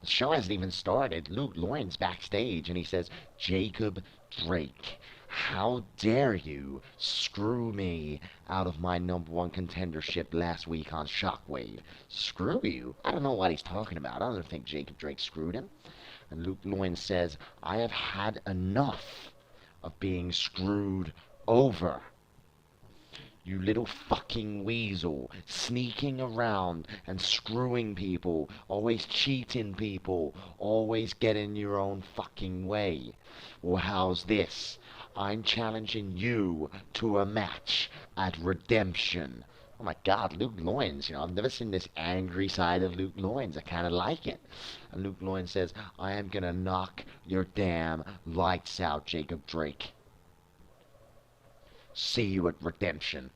The show hasn't even started. Luke Lloyd's backstage and he says, Jacob Drake, how dare you screw me out of my number one contendership last week on Shockwave? Screw you? I don't know what he's talking about. I don't think Jacob Drake screwed him. And Luke Lloyd says, I have had enough of being screwed over. You little fucking weasel, sneaking around and screwing people, always cheating people, always getting your own fucking way. Well, how's this? I'm challenging you to a match at Redemption. Oh my god, Luke Loins, I've never seen this angry side of Luke Loins. I kind of like it. And Luke Loins says, I am gonna knock your damn lights out, Jacob Drake. See you at Redemption.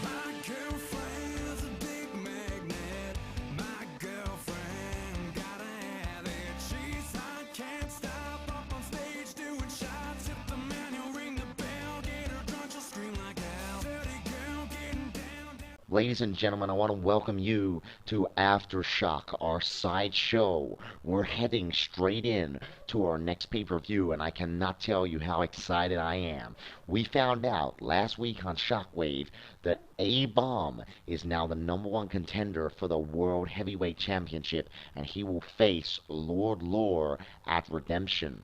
My girlfriend's a big magnet. My girlfriend gotta have it. She's hot, can't stop up on stage doing shots. Hit the manual, ring the bell, get her drunk, she'll scream like hell. Dirty girl getting down. Ladies and gentlemen, I want to welcome you to Aftershock, our side show. We're heading straight in to our next pay-per-view, and I cannot tell you how excited I am. We found out last week on Shockwave that A-Bomb is now the number one contender for the World Heavyweight Championship, and he will face Lord Lore at Redemption.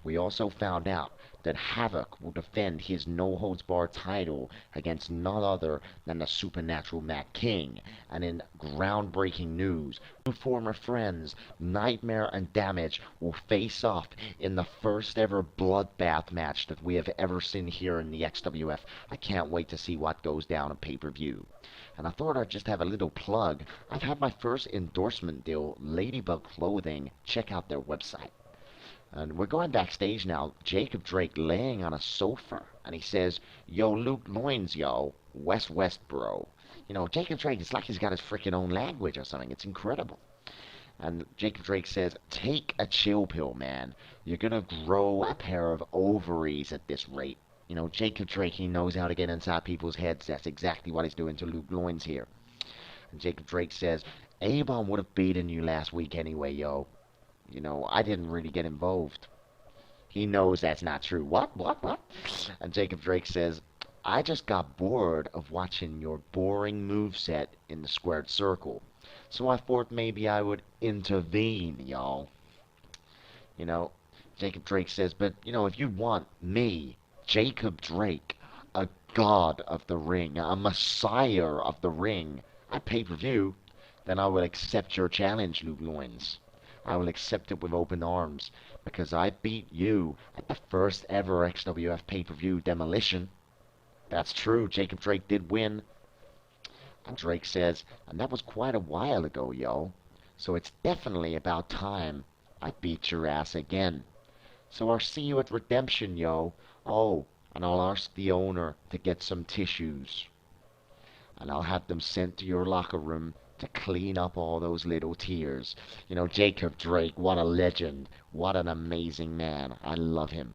We also found out that Havoc will defend his no-holds-barred title against none other than the supernatural Matt King. And in groundbreaking news, two former friends, Nightmare and Damage, will face off in the first ever bloodbath match that we have ever seen here in the XWF. I can't wait to see what goes down on pay-per-view. And I thought I'd just have a little plug. I've had my first endorsement deal, Ladybug Clothing. Check out their website. And we're going backstage now. Jacob Drake laying on a sofa, and he says, Yo, Luke Loins, yo. West, bro. Jacob Drake, it's like he's got his freaking own language or something. It's incredible. And Jacob Drake says, take a chill pill, man. You're gonna grow a pair of ovaries at this rate. Jacob Drake, he knows how to get inside people's heads. That's exactly what he's doing to Luke Loins here. And Jacob Drake says, A-Bomb would have beaten you last week anyway, yo. I didn't really get involved. He knows that's not true. What? And Jacob Drake says, I just got bored of watching your boring moveset in the squared circle. So I thought maybe I would intervene, y'all. You know, Jacob Drake says, but, if you want me, Jacob Drake, a god of the ring, a messiah of the ring, at pay-per-view, then I will accept your challenge, Luke Loins. I will accept it with open arms, because I beat you at the first ever XWF pay-per-view Demolition. That's true, Jacob Drake did win. And Drake says, and that was quite a while ago, yo. So it's definitely about time I beat your ass again. So I'll see you at Redemption, yo. Oh, and I'll ask the owner to get some tissues. And I'll have them sent to your locker room to clean up all those little tears. Jacob Drake, what a legend. What an amazing man. I love him.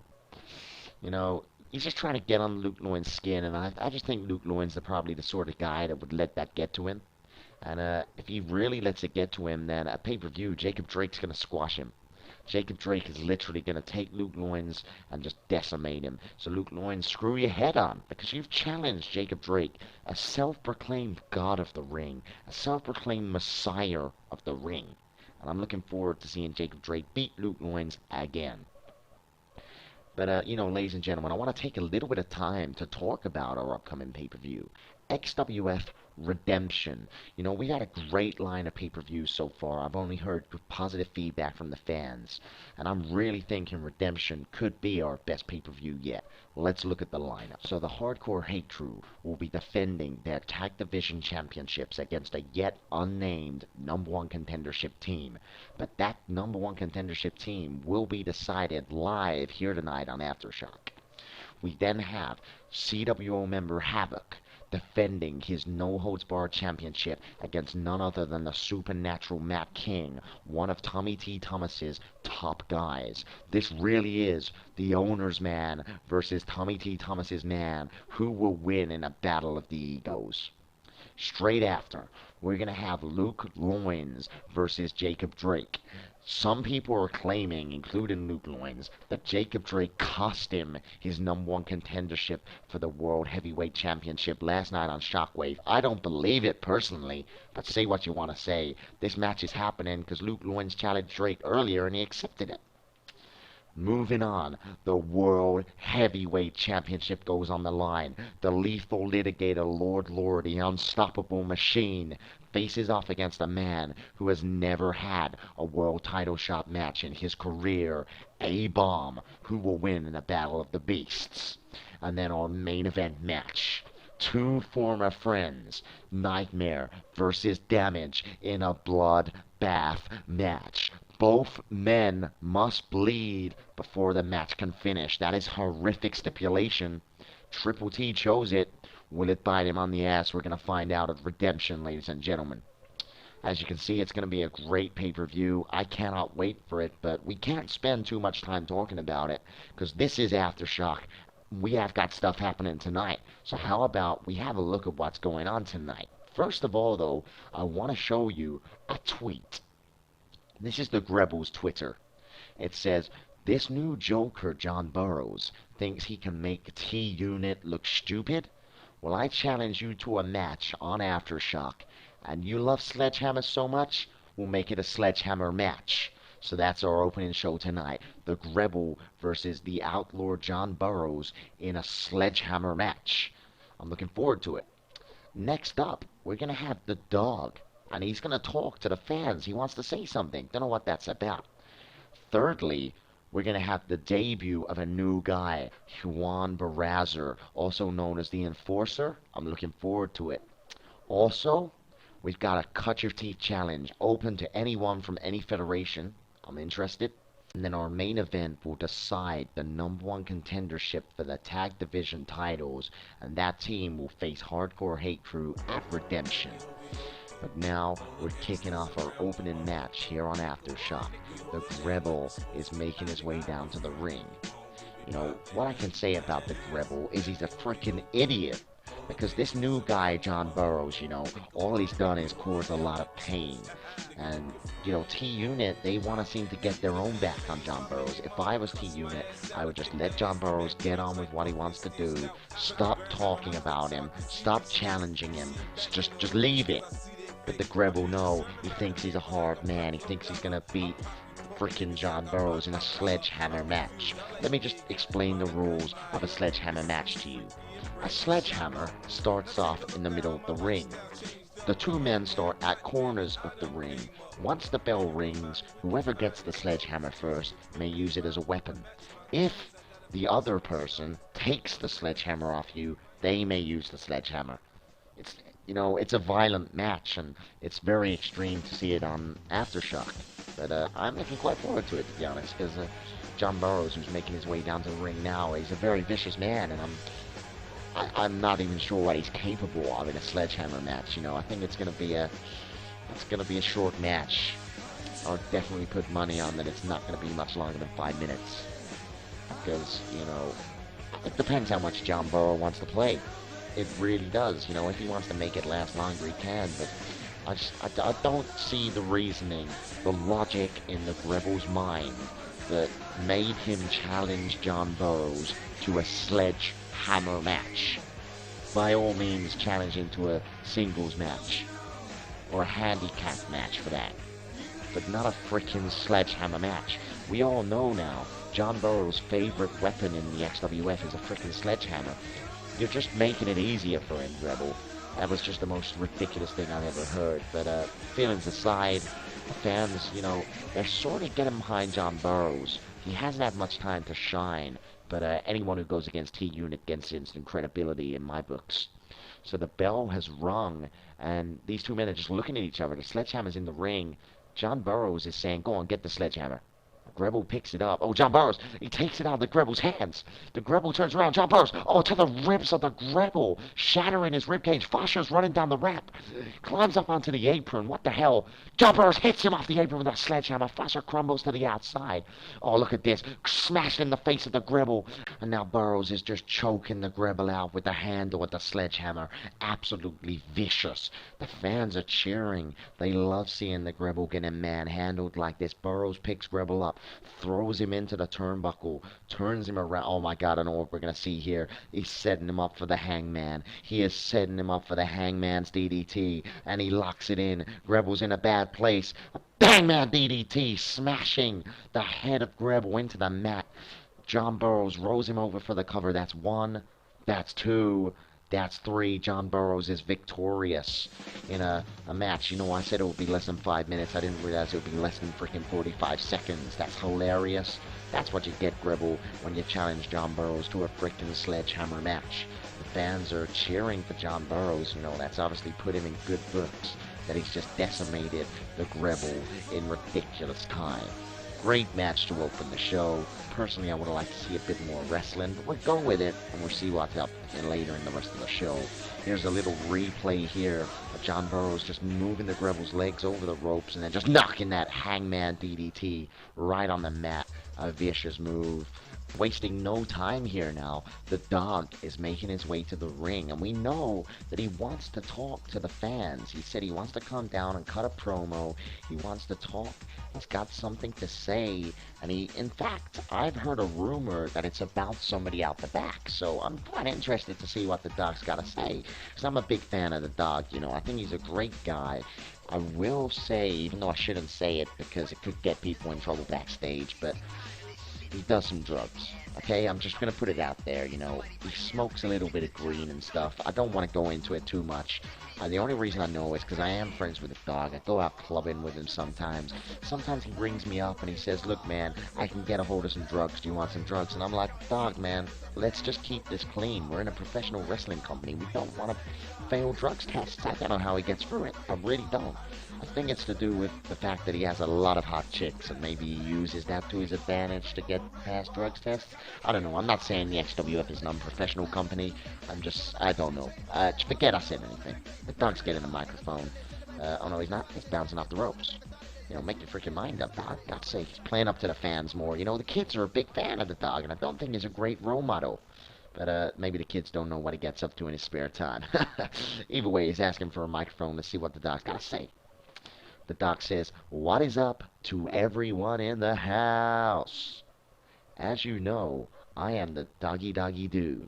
He's just trying to get on Luke Loin's skin, and I just think Luke Loin's probably the sort of guy that would let that get to him. And if he really lets it get to him, then at pay-per-view, Jacob Drake's going to squash him. Jacob Drake is literally going to take Luke Loins and just decimate him. So Luke Loins, screw your head on, because you've challenged Jacob Drake, a self-proclaimed god of the ring, a self-proclaimed messiah of the ring. And I'm looking forward to seeing Jacob Drake beat Luke Loins again. But, ladies and gentlemen, I want to take a little bit of time to talk about our upcoming pay-per-view. XWF Redemption. You know, we got a great line of pay-per-views so far. I've only heard positive feedback from the fans, and I'm really thinking Redemption could be our best pay-per-view yet. Let's look at the lineup. So the Hardcore Hate Crew will be defending their Tag Division Championships against a yet unnamed number one contendership team. But that number one contendership team will be decided live here tonight on Aftershock. We then have CWO member Havoc defending his No Holds Barred Championship against none other than the supernatural Matt King, one of Tommy T. Thomas's top guys. This really is the owner's man versus Tommy T. Thomas's man. Who will win in a battle of the egos? Straight after, we're going to have Luke Loins versus Jacob Drake. Some people are claiming, including Luke Loins, that Jacob Drake cost him his number one contendership for the World Heavyweight Championship last night on Shockwave. I don't believe it personally, but say what you want to say. This match is happening because Luke Loins challenged Drake earlier and he accepted it. Moving on, the World Heavyweight Championship goes on the line. The Lethal Litigator, Lord Lord, the Unstoppable Machine, faces off against a man who has never had a world title shot match in his career, A-Bomb, who will win in a battle of the beasts. And then our main event match. Two former friends, Nightmare versus Damage, in a bloodbath match. Both men must bleed before the match can finish. That is horrific stipulation. Triple T chose it. Will it bite him on the ass? We're going to find out at Redemption, ladies and gentlemen. As you can see, it's going to be a great pay-per-view. I cannot wait for it, but we can't spend too much time talking about it, because this is Aftershock. We have got stuff happening tonight. So how about we have a look at what's going on tonight? First of all, though, I want to show you a tweet. This is the Grebel's Twitter. It says, "This new Joker, John Burroughs, thinks he can make T-Unit look stupid? Well, I challenge you to a match on Aftershock, and you love Sledgehammer so much, we'll make it a Sledgehammer match." So that's our opening show tonight. The Grebel versus the Outlaw John Burroughs in a Sledgehammer match. I'm looking forward to it. Next up, we're going to have the Dog. And he's going to talk to the fans. He wants to say something. Don't know what that's about. Thirdly, we're going to have the debut of a new guy, Juan Barrazer, also known as the Enforcer. I'm looking forward to it. Also, we've got a Cut Your Teeth challenge open to anyone from any federation. I'm interested. And then our main event will decide the number one contendership for the Tag Division titles. And that team will face Hardcore Hate Crew at Redemption. But now, we're kicking off our opening match here on Aftershock. The Grebel is making his way down to the ring. You know, what I can say about the Grebel is he's a freaking idiot. Because this new guy, John Burroughs, you know, all he's done is cause a lot of pain. And, you know, T-Unit, they want to seem to get their own back on John Burroughs. If I was T-Unit, I would just let John Burroughs get on with what he wants to do. Stop talking about him. Stop challenging him. Just leave it. But the Grebel, no, he thinks he's a hard man. He thinks he's gonna beat frickin' John Burroughs in a sledgehammer match. Let me just explain the rules of a sledgehammer match to you. A sledgehammer starts off in the middle of the ring. The two men start at corners of the ring. Once the bell rings, whoever gets the sledgehammer first may use it as a weapon. If the other person takes the sledgehammer off you, they may use the sledgehammer. It's a violent match, and it's very extreme to see it on Aftershock. But I'm looking quite forward to it, to be honest, because John Burroughs, who's making his way down to the ring now, he's a very vicious man, and I'm not even sure what he's capable of in a sledgehammer match. You know, I think it's gonna be a short match. I'll definitely put money on that it's not gonna be much longer than 5 minutes, because it depends how much John Burroughs wants to play. It really does. If he wants to make it last longer, he can, but I don't see the reasoning, the logic in the Grebel's mind that made him challenge John Burroughs to a sledgehammer match. By all means, challenge him to a singles match, or a handicap match for that, but not a freaking sledgehammer match. We all know now, John Burroughs' favorite weapon in the XWF is a freaking sledgehammer. You're just making it easier for him, Grebel. That was just the most ridiculous thing I've ever heard. But feelings aside, the fans, they're sort of getting behind John Burroughs. He hasn't had much time to shine, but anyone who goes against T-Unit gets instant credibility in my books. So the bell has rung, and these two men are just looking at each other. The sledgehammer's in the ring. John Burroughs is saying, go on, get the sledgehammer. Gribble picks it up. Oh, John Burroughs, he takes it out of the Gribble's hands. The Gribble turns around. John Burroughs, oh, to the ribs of the Gribble, shattering his ribcage. Foster's running down the ramp, climbs up onto the apron. What the hell? John Burroughs hits him off the apron with a sledgehammer. Foster crumbles to the outside. Oh, look at this. Smashed in the face of the Gribble. And now Burroughs is just choking the Gribble out with the handle of the sledgehammer. Absolutely vicious. The fans are cheering. They love seeing the Gribble getting manhandled like this. Burroughs picks Gribble up, throws him into the turnbuckle, turns him around. Oh my God, I know what we're going to see here. He's setting him up for the Hangman. He is setting him up for the Hangman's DDT, and he locks it in. Gribble's in a bad place. Hangman DDT, smashing the head of Gribble into the mat. John Burroughs rolls him over for the cover. That's one. That's two. That's three. John Burroughs is victorious in a match. I said it would be less than 5 minutes. I didn't realize it would be less than freaking 45 seconds. That's hilarious. That's what you get, Gribble, when you challenge John Burroughs to a freaking sledgehammer match. The fans are cheering for John Burroughs. That's obviously put him in good books, that he's just decimated the Gribble in ridiculous time. Great match to open the show. Personally, I would have liked to see a bit more wrestling, but we'll go with it, and we'll see what's up later in the rest of the show. Here's a little replay here of John Burroughs just moving the Gribble's legs over the ropes and then just knocking that Hangman DDT right on the mat. A vicious move. Wasting no time here now, the Dog is making his way to the ring, and we know that he wants to talk to the fans. He said he wants to come down and cut a promo. He wants to talk. He's got something to say, and in fact, I've heard a rumor that it's about somebody out the back, so I'm quite interested to see what the Dog's got to say, because I'm a big fan of the Dog. I think he's a great guy. I will say, even though I shouldn't say it because it could get people in trouble backstage, but he does some drugs, okay? I'm just gonna put it out there, he smokes a little bit of green and stuff. I don't want to go into it too much. The only reason I know is because I am friends with the Dog. I go out clubbing with him sometimes. Sometimes he rings me up and he says, look, man, I can get a hold of some drugs. Do you want some drugs? And I'm like, Dog, man, let's just keep this clean. We're in a professional wrestling company. We don't want to fail drugs tests. I don't know how he gets through it. I really don't. I think it's to do with the fact that he has a lot of hot chicks, and maybe he uses that to his advantage to get past drugs tests. I don't know. I'm not saying the XWF is an unprofessional company. I don't know. Forget I said anything. The Dog's getting a microphone. Oh no, he's not. He's bouncing off the ropes. Make your freaking mind up, Dog. God's sake, he's playing up to the fans more. The kids are a big fan of the Dog, and I don't think he's a great role model. But maybe the kids don't know what he gets up to in his spare time. Either way, he's asking for a microphone. Let's see what the Dog's got to say. The Doc says, what is up to everyone in the house? As you know, I am the Doggy Doggy Doo.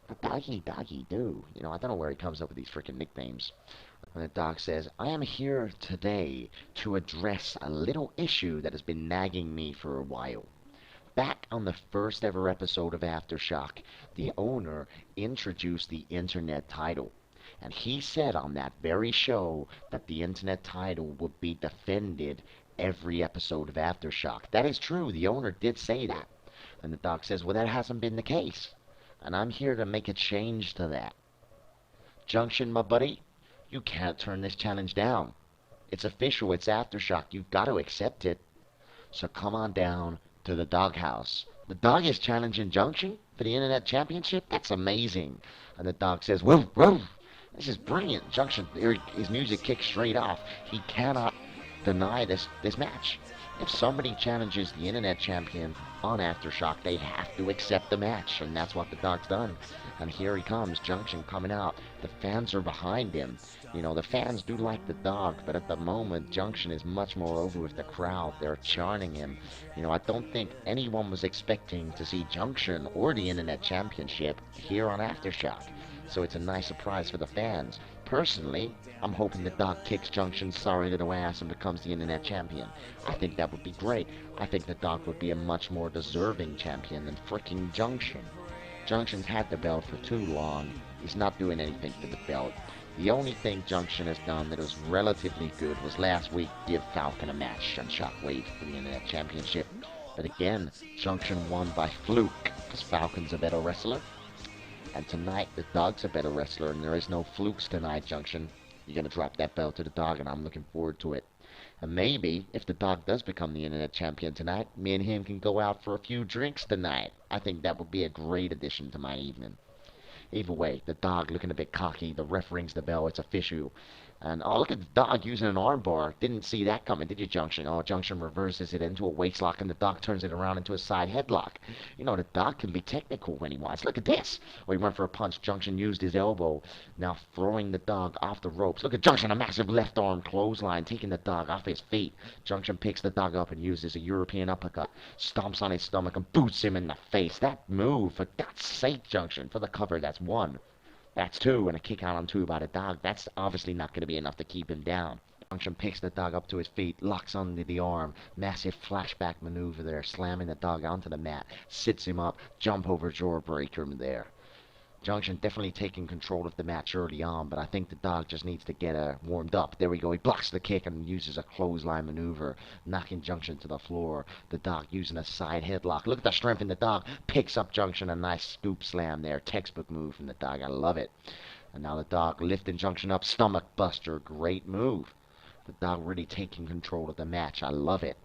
The Doggy Doggy Doo. I don't know where he comes up with these freaking nicknames. And the Doc says, I am here today to address a little issue that has been nagging me for a while. Back on the first ever episode of Aftershock, the owner introduced the Internet title. And he said on that very show that the Internet title would be defended every episode of Aftershock. That is true. The owner did say that. And the Doc says, well, that hasn't been the case. And I'm here to make a change to that. Junction, my buddy, you can't turn this challenge down. It's official. It's Aftershock. You've got to accept it. So come on down to the Doghouse. The Dog is challenging Junction for the Internet Championship? That's amazing. And the Dog says, whoa, whoa. This is brilliant. Junction, his music kicks straight off. He cannot deny this match. If somebody challenges the Internet Champion on Aftershock, they have to accept the match, and that's what the Dog's done. And here he comes, Junction coming out. The fans are behind him. The fans do like the Dog, but at the moment, Junction is much more over with the crowd. They're chanting him. I don't think anyone was expecting to see Junction or the Internet Championship here on Aftershock. So it's a nice surprise for the fans. Personally, I'm hoping the Dog kicks Junction's sorry little ass and becomes the Internet Champion. I think that would be great. I think the Dog would be a much more deserving champion than fricking Junction. Junction's had the belt for too long. He's not doing anything for the belt. The only thing Junction has done that was relatively good was last week give Falcon a match on Shockwave for the Internet Championship. But again, Junction won by fluke because Falcon's a better wrestler. And tonight, the Dog's a better wrestler, and there is no flukes tonight, Junction. You're going to drop that belt to the Dog, and I'm looking forward to it. And maybe, if the Dog does become the Internet Champion tonight, me and him can go out for a few drinks tonight. I think that would be a great addition to my evening. Either way, the Dog looking a bit cocky. The ref rings the bell. It's official. And, oh, look at the Dog using an armbar. Didn't see that coming, did you, Junction? Oh, Junction reverses it into a waistlock, and the Dog turns it around into a side headlock. You know, the Dog can be technical when he wants. Look at this. Oh, he went for a punch. Junction used his elbow. Now throwing the Dog off the ropes. Look at Junction, a massive left arm clothesline, taking the Dog off his feet. Junction picks the Dog up and uses a European uppercut. Stomps on his stomach and boots him in the face. That move, for God's sake, Junction. For the cover, that's one. That's two, and a kick out on two by the Dog. That's obviously not going to be enough to keep him down. Junction picks the Dog up to his feet, locks onto the arm. Massive flashback maneuver there, slamming the Dog onto the mat. Sits him up, jump over jawbreaker there. Junction definitely taking control of the match early on, but I think the Dog just needs to get warmed up. There we go. He blocks the kick and uses a clothesline maneuver, knocking Junction to the floor. The Dog using a side headlock. Look at the strength in the Dog. Picks up Junction. A nice scoop slam there. Textbook move from the Dog. I love it. And now the Dog lifting Junction up. Stomach buster. Great move. The Dog really taking control of the match. I love it.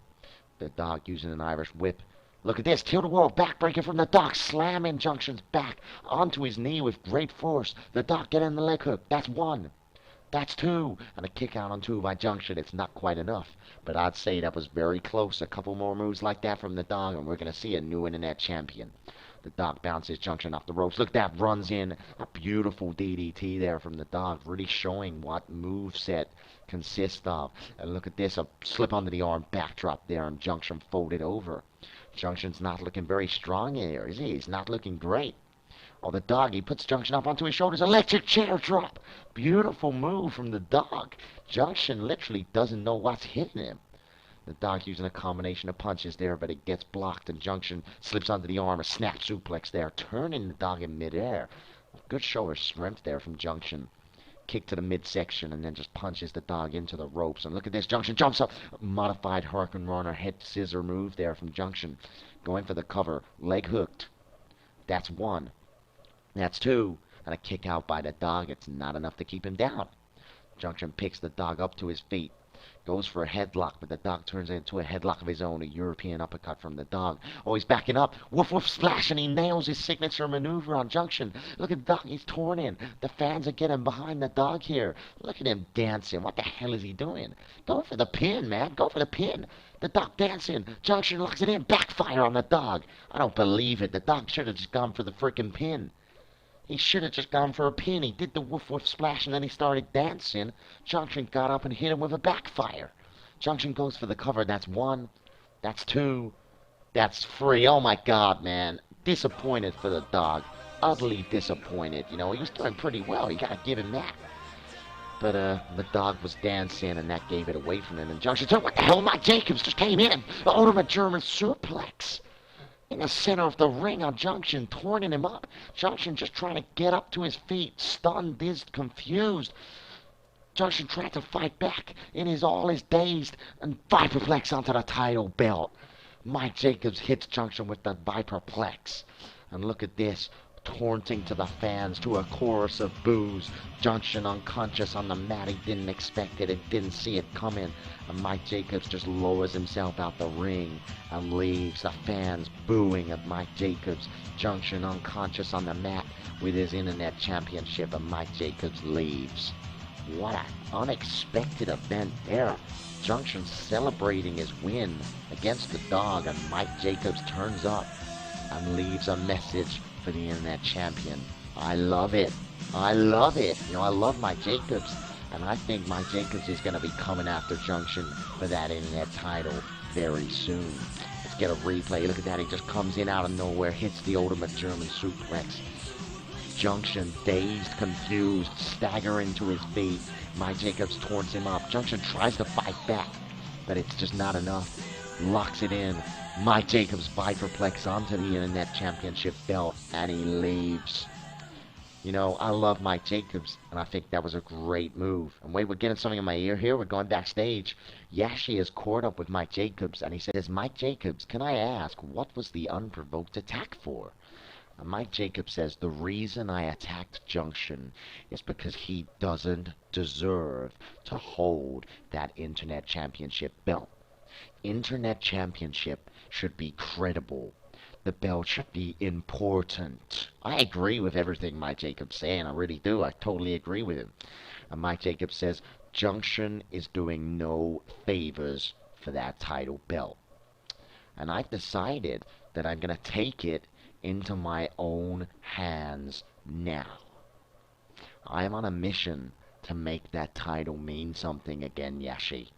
The Dog using an Irish whip. Look at this, tilt-a-whirl backbreaker from the Dog, slamming Junction's back onto his knee with great force. The Dog getting the leg hook. That's one. That's two. And a kick out on two by Junction. It's not quite enough, but I'd say that was very close. A couple more moves like that from the Dog, and we're going to see a new Internet Champion. The Dog bounces Junction off the ropes. Look, that runs in. A beautiful DDT there from the Dog, really showing what moveset consists of. And look at this, a slip under the arm backdrop there, and Junction folded over. Junction's not looking very strong here, is he? He's not looking great. Oh, the Dog, he puts Junction up onto his shoulders. Electric chair drop. Beautiful move from the Dog. Junction literally doesn't know what's hitting him. The Dog using a combination of punches there, but it gets blocked, and Junction slips onto the arm. A snap suplex there, turning the Dog in midair. Good show of strength there from Junction. Kick to the midsection, and then just punches the Dog into the ropes. And look at this, Junction jumps up. Modified Hurricane Runner head scissor move there from Junction. Going for the cover. Leg hooked. That's one. That's two. And a kick out by the Dog. It's not enough to keep him down. Junction picks the Dog up to his feet. Goes for a headlock, but the Dog turns it into a headlock of his own. A European uppercut from the Dog. Oh, he's backing up. Woof, woof, splash, and he nails his signature maneuver on Junction. Look at the Dog. He's torn in. The fans are getting behind the Dog here. Look at him dancing. What the hell is he doing? Go for the pin, man. Go for the pin. The Dog dancing. Junction locks it in. Backfire on the Dog. I don't believe it. The Dog should have just gone for the freaking pin. He should have just gone for a pin. He did the woof woof splash, and then he started dancing. Junction got up and hit him with a backfire. Junction goes for the cover. That's one. That's two. That's three. Oh my God, man. Disappointed for the Dog. Utterly disappointed. You know, he was doing pretty well. You gotta give him that. But the Dog was dancing, and that gave it away from him. And Junction said, "What the hell? Mike Jacobs just came in and ultimate German suplex in the center of the ring on Junction, torning him up. Junction just trying to get up to his feet, stunned, confused. Junction tried to fight back in his dazed, and Viperplex onto the title belt. Mike Jacobs hits Junction with the Viperplex. And look at this, taunting to the fans to a chorus of boos. Junction unconscious on the mat. He didn't expect it. He didn't see it coming. And Mike Jacobs just lowers himself out the ring and leaves. The fans booing at Mike Jacobs. Junction unconscious on the mat with his Internet Championship, and Mike Jacobs leaves. What an unexpected event there. Junction celebrating his win against the Dog, and Mike Jacobs turns up and leaves a message for the Internet Champion. I love it. I love it. You know, I love Mike Jacobs, and I think Mike Jacobs is going to be coming after Junction for that Internet title very soon. Let's get a replay. Look at that. He just comes in out of nowhere, hits the ultimate German suplex. Junction, dazed, confused, staggering to his feet. Mike Jacobs taunts him up. Junction tries to fight back, but it's just not enough. Locks it in. Mike Jacobs Viperplex onto the Internet Championship belt, and he leaves. You know, I love Mike Jacobs, and I think that was a great move. And wait, we're getting something in my ear here. We're going backstage. Yashi is caught up with Mike Jacobs, and he says, Mike Jacobs, can I ask, what was the unprovoked attack for? And Mike Jacobs says, the reason I attacked Junction is because he doesn't deserve to hold that Internet Championship belt. Internet Championship should be credible. The belt should be important. I agree with everything Mike Jacobs saying. I really do. I totally agree with him. And Mike Jacobs says Junction is doing no favors for that title belt. And I've decided that I'm going to take it into my own hands now. I am on a mission to make that title mean something again, Yashi.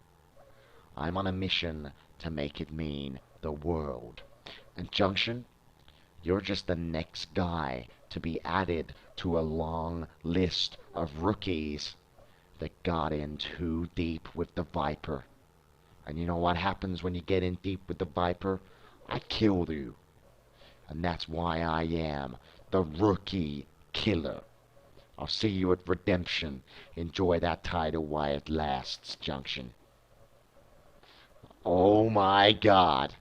I'm on a mission to make it mean the world. And Junction, you're just the next guy to be added to a long list of rookies that got in too deep with the Viper. And you know what happens when you get in deep with the Viper? I kill you. And that's why I am the Rookie Killer. I'll see you at Redemption. Enjoy that title while it lasts, Junction. Oh my God.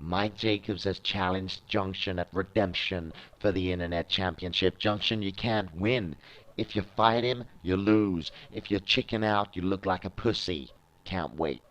Mike Jacobs has challenged Junction at Redemption for the Internet Championship. Junction, you can't win. If you fight him, you lose. If you chicken out, you look like a pussy. Can't wait.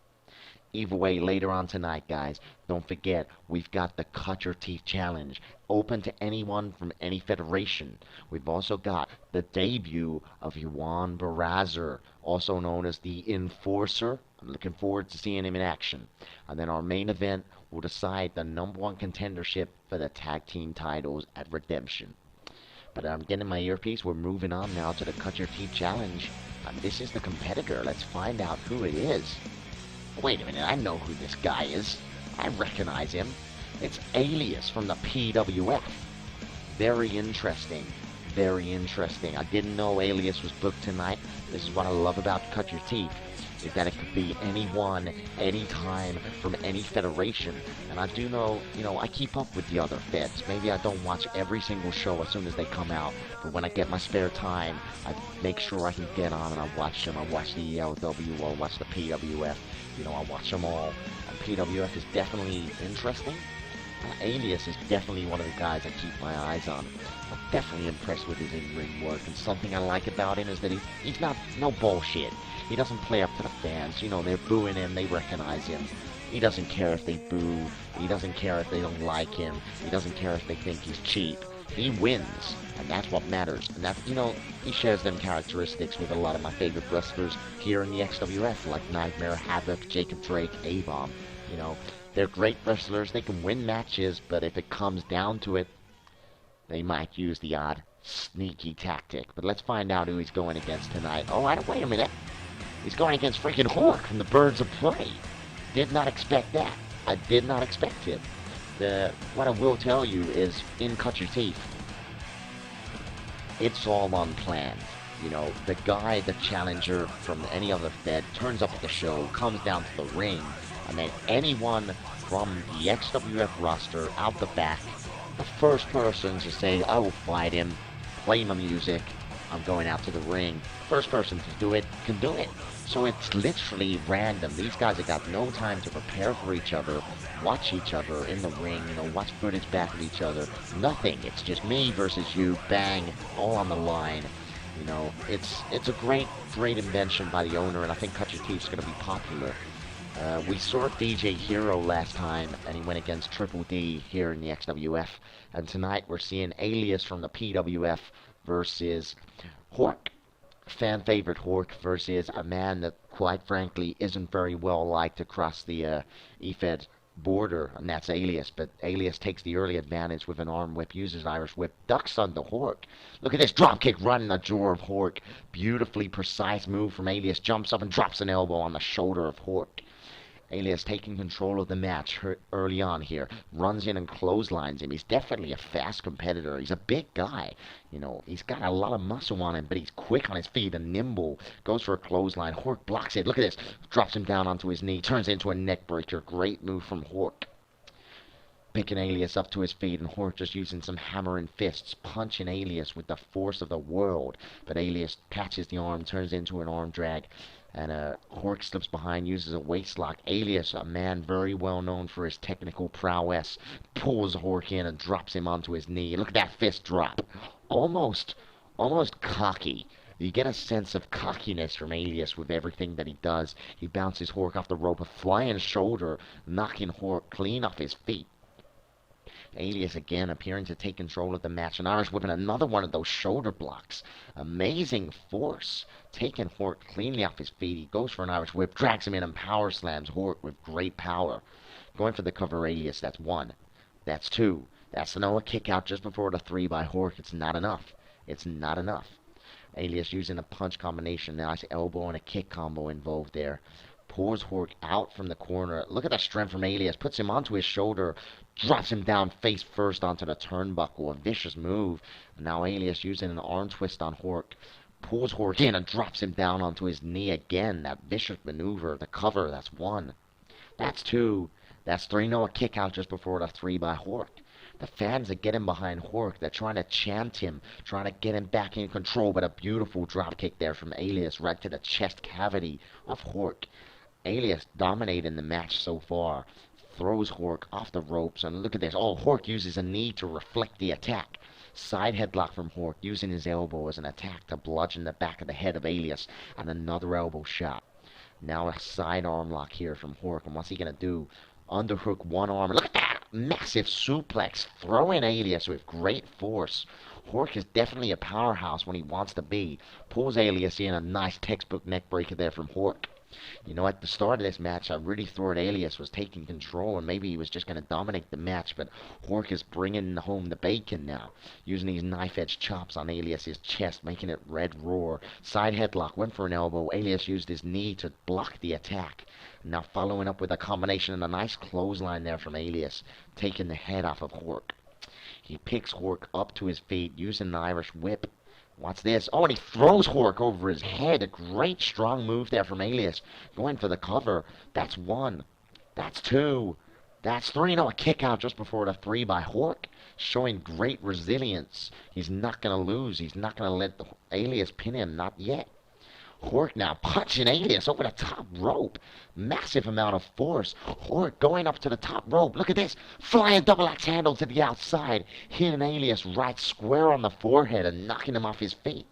Either way, later on tonight, guys, don't forget, we've got the Cut Your Teeth Challenge, open to anyone from any federation. We've also got the debut of Juan Barrazer, also known as the Enforcer. I'm looking forward to seeing him in action. And then our main event will decide the #1 contendership for the tag team titles at Redemption. But I'm getting my earpiece. We're moving on now to the Cut Your Teeth Challenge. This is the competitor. Let's find out who it is. Wait a minute, I know who this guy is. I recognize him. It's Alias from the PWF. Very interesting. Very interesting. I didn't know Alias was booked tonight. This is what I love about Cut Your Teeth, is that it could be anyone, anytime, from any federation. And I do know, I keep up with the other feds. Maybe I don't watch every single show as soon as they come out, but when I get my spare time, I make sure I can get on and I watch them. I watch the ELW, I watch the PWF, I watch them all. And PWF is definitely interesting. Alias is definitely one of the guys I keep my eyes on. I'm definitely impressed with his in-ring work, and something I like about him is that he's not no bullshit. He doesn't play up to the fans. They're booing him, they recognize him. He doesn't care if they boo. He doesn't care if they don't like him. He doesn't care if they think he's cheap. He wins, and that's what matters. And that, he shares them characteristics with a lot of my favorite wrestlers here in the XWF, like Nightmare, Havoc, Jacob Drake, Avon. They're great wrestlers. They can win matches, but if it comes down to it, they might use the odd sneaky tactic. But let's find out who he's going against tonight. Oh, wait a minute. He's going against freaking Hork from the Birds of Prey. Did not expect that. I did not expect it. What I will tell you is, in Cut Your Teeth, it's all unplanned. The guy, the challenger from any other fed, turns up at the show, comes down to the ring, and then anyone from the XWF roster out the back, the first person to say, I will fight him, play my music, I'm going out to the ring. First person to do it can do it. So it's literally random. These guys have got no time to prepare for each other, watch each other in the ring, watch footage back of each other. Nothing. It's just me versus you, bang, all on the line. It's a great invention by the owner, and I think Cut Your Teeth is going to be popular. We saw DJ Hero last time, and he went against Triple D here in the XWF. And tonight we're seeing Alias from the PWF versus Hork. Fan favorite Hork versus a man that, quite frankly, isn't very well liked across the EFED border, and that's Alias. But Alias takes the early advantage with an arm whip, uses Irish whip, ducks under Hork. Look at this dropkick right in the jaw of Hork. Beautifully precise move from Alias. Jumps up and drops an elbow on the shoulder of Hork. Alias taking control of the match early on here. Runs in and clotheslines him. He's definitely a fast competitor. He's a big guy. He's got a lot of muscle on him, but he's quick on his feet and nimble. Goes for a clothesline. Hork blocks it. Look at this. Drops him down onto his knee. Turns it into a neck breaker. Great move from Hork. Picking Alias up to his feet, and Hork just using some hammer and fists, punching Alias with the force of the world. But Alias catches the arm, turns into an arm drag, and Hork slips behind, uses a waistlock. Alias, a man very well known for his technical prowess, pulls Hork in and drops him onto his knee. Look at that fist drop. Almost, almost cocky. You get a sense of cockiness from Alias with everything that he does. He bounces Hork off the rope, a flying shoulder, knocking Hork clean off his feet. Alias again appearing to take control of the match. And Irish whipping another one of those shoulder blocks. Amazing force. Taking Hork cleanly off his feet. He goes for an Irish whip, drags him in and power slams Hork with great power. Going for the cover Alias. That's one. That's two. That's another kick out just before the three by Hork. It's not enough. It's not enough. Alias using a punch combination. Nice elbow and a kick combo involved there. Pours Hork out from the corner. Look at the strength from Alias. Puts him onto his shoulder. Drops him down face first onto the turnbuckle. A vicious move. And now Alias using an arm twist on Hork. Pulls Hork in and drops him down onto his knee again. That vicious maneuver. The cover. That's one. That's two. That's three. No, a kick out just before the three by Hork. The fans are getting behind Hork. They're trying to chant him, trying to get him back in control. But a beautiful drop kick there from Alias right to the chest cavity of Hork. Alias dominating the match so far. Throws Hork off the ropes. And look at this. Oh, Hork uses a knee to reflect the attack. Side headlock from Hork, using his elbow as an attack to bludgeon the back of the head of Alias. And another elbow shot. Now a side arm lock here from Hork. And what's he going to do? Underhook one arm. Look at that! Massive suplex, throwing Alias with great force. Hork is definitely a powerhouse when he wants to be. Pulls Alias in, a nice textbook neck breaker there from Hork. You know, at the start of this match, I really thought Alias was taking control and maybe he was just going to dominate the match, but Hork is bringing home the bacon now, using these knife-edge chops on Alias's chest, making it red roar. Side headlock, went for an elbow. Alias used his knee to block the attack. Now following up with a combination and a nice clothesline there from Alias, taking the head off of Hork. He picks Hork up to his feet, using an Irish whip. What's this? Oh, and he throws Hork over his head. A great strong move there from Alias. Going for the cover. That's one. That's two. That's three. No, a kick out just before the three by Hork. Showing great resilience. He's not going to lose. He's not going to let the Alias pin him. Not yet. Hork now punching Alias over the top rope. Massive amount of force. Hork going up to the top rope. Look at this. Flying double axe handle to the outside. Hitting Alias right square on the forehead and knocking him off his feet.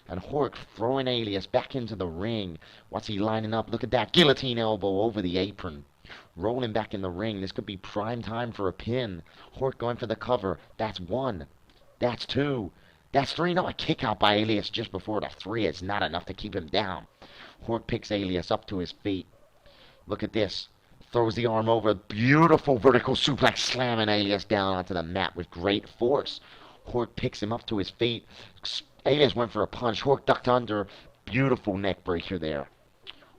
And Hork throwing Alias back into the ring. What's he lining up? Look at that. Guillotine elbow over the apron. Rolling back in the ring. This could be prime time for a pin. Hork going for the cover. That's one. That's two. That's three. No, a kick out by Alias just before the three. It's not enough to keep him down. Hork picks Alias up to his feet. Look at this. Throws the arm over. Beautiful vertical suplex, slamming Alias down onto the mat with great force. Hork picks him up to his feet. Alias went for a punch. Hork ducked under. Beautiful neck breaker there.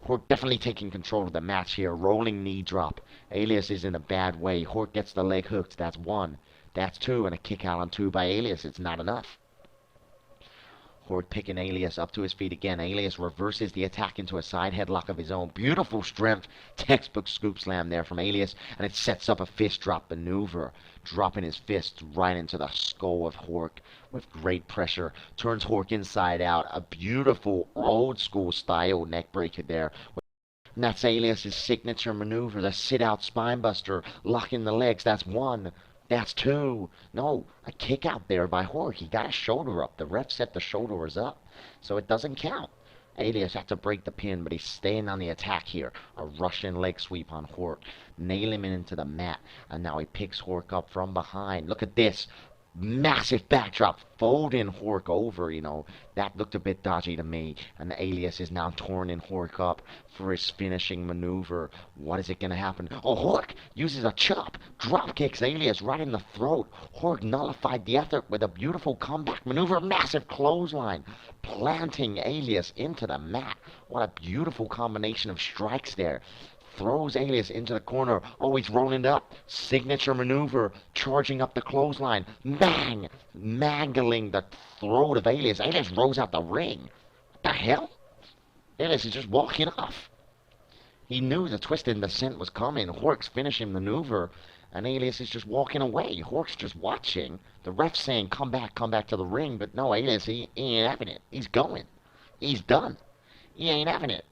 Hork definitely taking control of the match here. Rolling knee drop. Alias is in a bad way. Hork gets the leg hooked. That's one. That's two. And a kick out on two by Alias. It's not enough. Hork picking Alias up to his feet again. Alias reverses the attack into a side headlock of his own. Beautiful strength. Textbook scoop slam there from Alias. And it sets up a fist drop maneuver. Dropping his fist right into the skull of Hork with great pressure. Turns Hork inside out. A beautiful old school style neck breaker there. And that's Alias' signature maneuver. The sit out spine buster. Locking the legs. That's one. That's two. No, a kick out there by Hork. He got his shoulder up. The ref said the shoulder was up, so it doesn't count. Alias had to break the pin, but he's staying on the attack here. A Russian leg sweep on Hork. Nail him into the mat, and now he picks Hork up from behind. Look at this. Massive backdrop, folding Hork over, you know. That looked a bit dodgy to me. And the Alias is now turning Hork up for his finishing maneuver. What is it going to happen? Oh, Hork uses a chop. Drop kicks Alias right in the throat. Hork nullified the effort with a beautiful comeback maneuver. Massive clothesline. Planting Alias into the mat. What a beautiful combination of strikes there. Throws Alias into the corner. Oh, he's rolling it up. Signature maneuver. Charging up the clothesline. Bang! Mangling the throat of Alias. Alias rolls out the ring. What the hell? Alias is just walking off. He knew the twist and descent was coming. Hork's finishing maneuver. And Alias is just walking away. Hork's just watching. The ref's saying, come back to the ring. But no, Alias, he ain't having it. He's going. He's done. He ain't having it.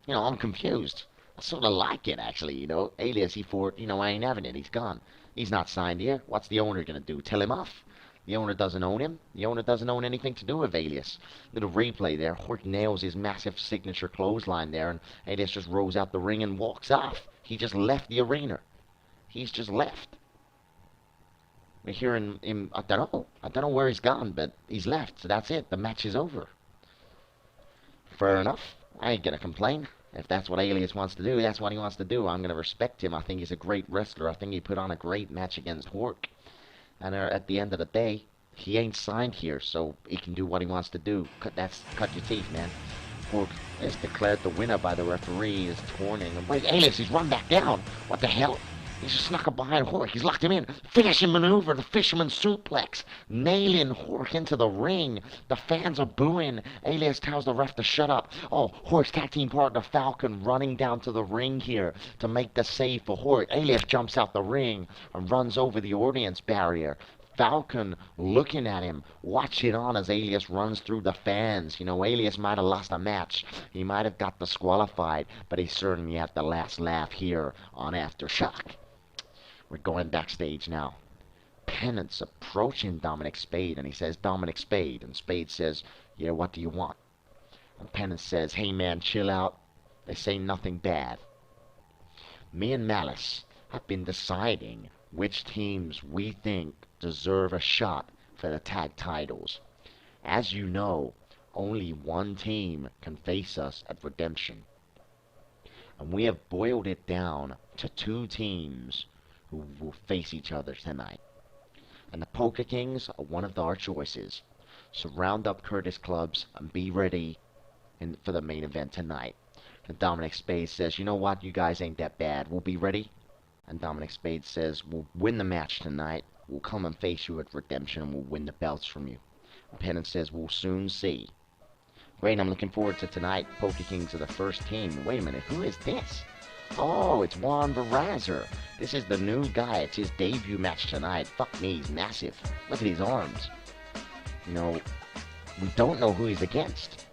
I'm confused. I sort of like it, actually. Alias, he thought, I ain't having it. He's gone. He's not signed here. What's the owner going to do? Tell him off? The owner doesn't own him. The owner doesn't own anything to do with Alias. Little replay there. Hork nails his massive signature clothesline there, and Alias just rolls out the ring and walks off. He just left the arena. He's just left. We're hearing him, I don't know where he's gone, but he's left, so that's it. The match is over. Fair enough. I ain't gonna complain. If that's what Alias wants to do, that's what he wants to do. I'm gonna respect him. I think he's a great wrestler. I think he put on a great match against Hork. And at the end of the day, he ain't signed here, so he can do what he wants to do. Cut your teeth, man. Hork is declared the winner by the referee. Is torning. Wait, Alias, he's run back down. What the hell? He's just snuck up behind Hork. He's locked him in. Finishing maneuver, the fisherman suplex. Nailing Hork into the ring. The fans are booing. Alias tells the ref to shut up. Oh, Hork's tag team partner Falcon running down to the ring here to make the save for Hork. Alias jumps out the ring and runs over the audience barrier. Falcon looking at him, watching on as Alias runs through the fans. Alias might have lost a match. He might have got disqualified, but he certainly had the last laugh here on Aftershock. We're going backstage now. Penance approaching Dominic Spade, and he says, Dominic Spade. And Spade says, yeah, what do you want? And Penance says, hey man, chill out. They say nothing bad. Me and Malice have been deciding which teams we think deserve a shot for the tag titles. As you know, only one team can face us at Redemption. And we have boiled it down to two teams who will face each other tonight. And the Poker Kings are one of our choices. So round up Curtis Clubs and be ready for the main event tonight. And Dominic Spade says, you know what, you guys ain't that bad. We'll be ready. And Dominic Spade says, we'll win the match tonight. We'll come and face you at Redemption and we'll win the belts from you. And Penance says, we'll soon see. Great, I'm looking forward to tonight. Poker Kings are the first team. Wait a minute, who is this? Oh, it's Juan Barrazer. This is the new guy. It's his debut match tonight. Fuck me, he's massive. Look at his arms. We don't know who he's against.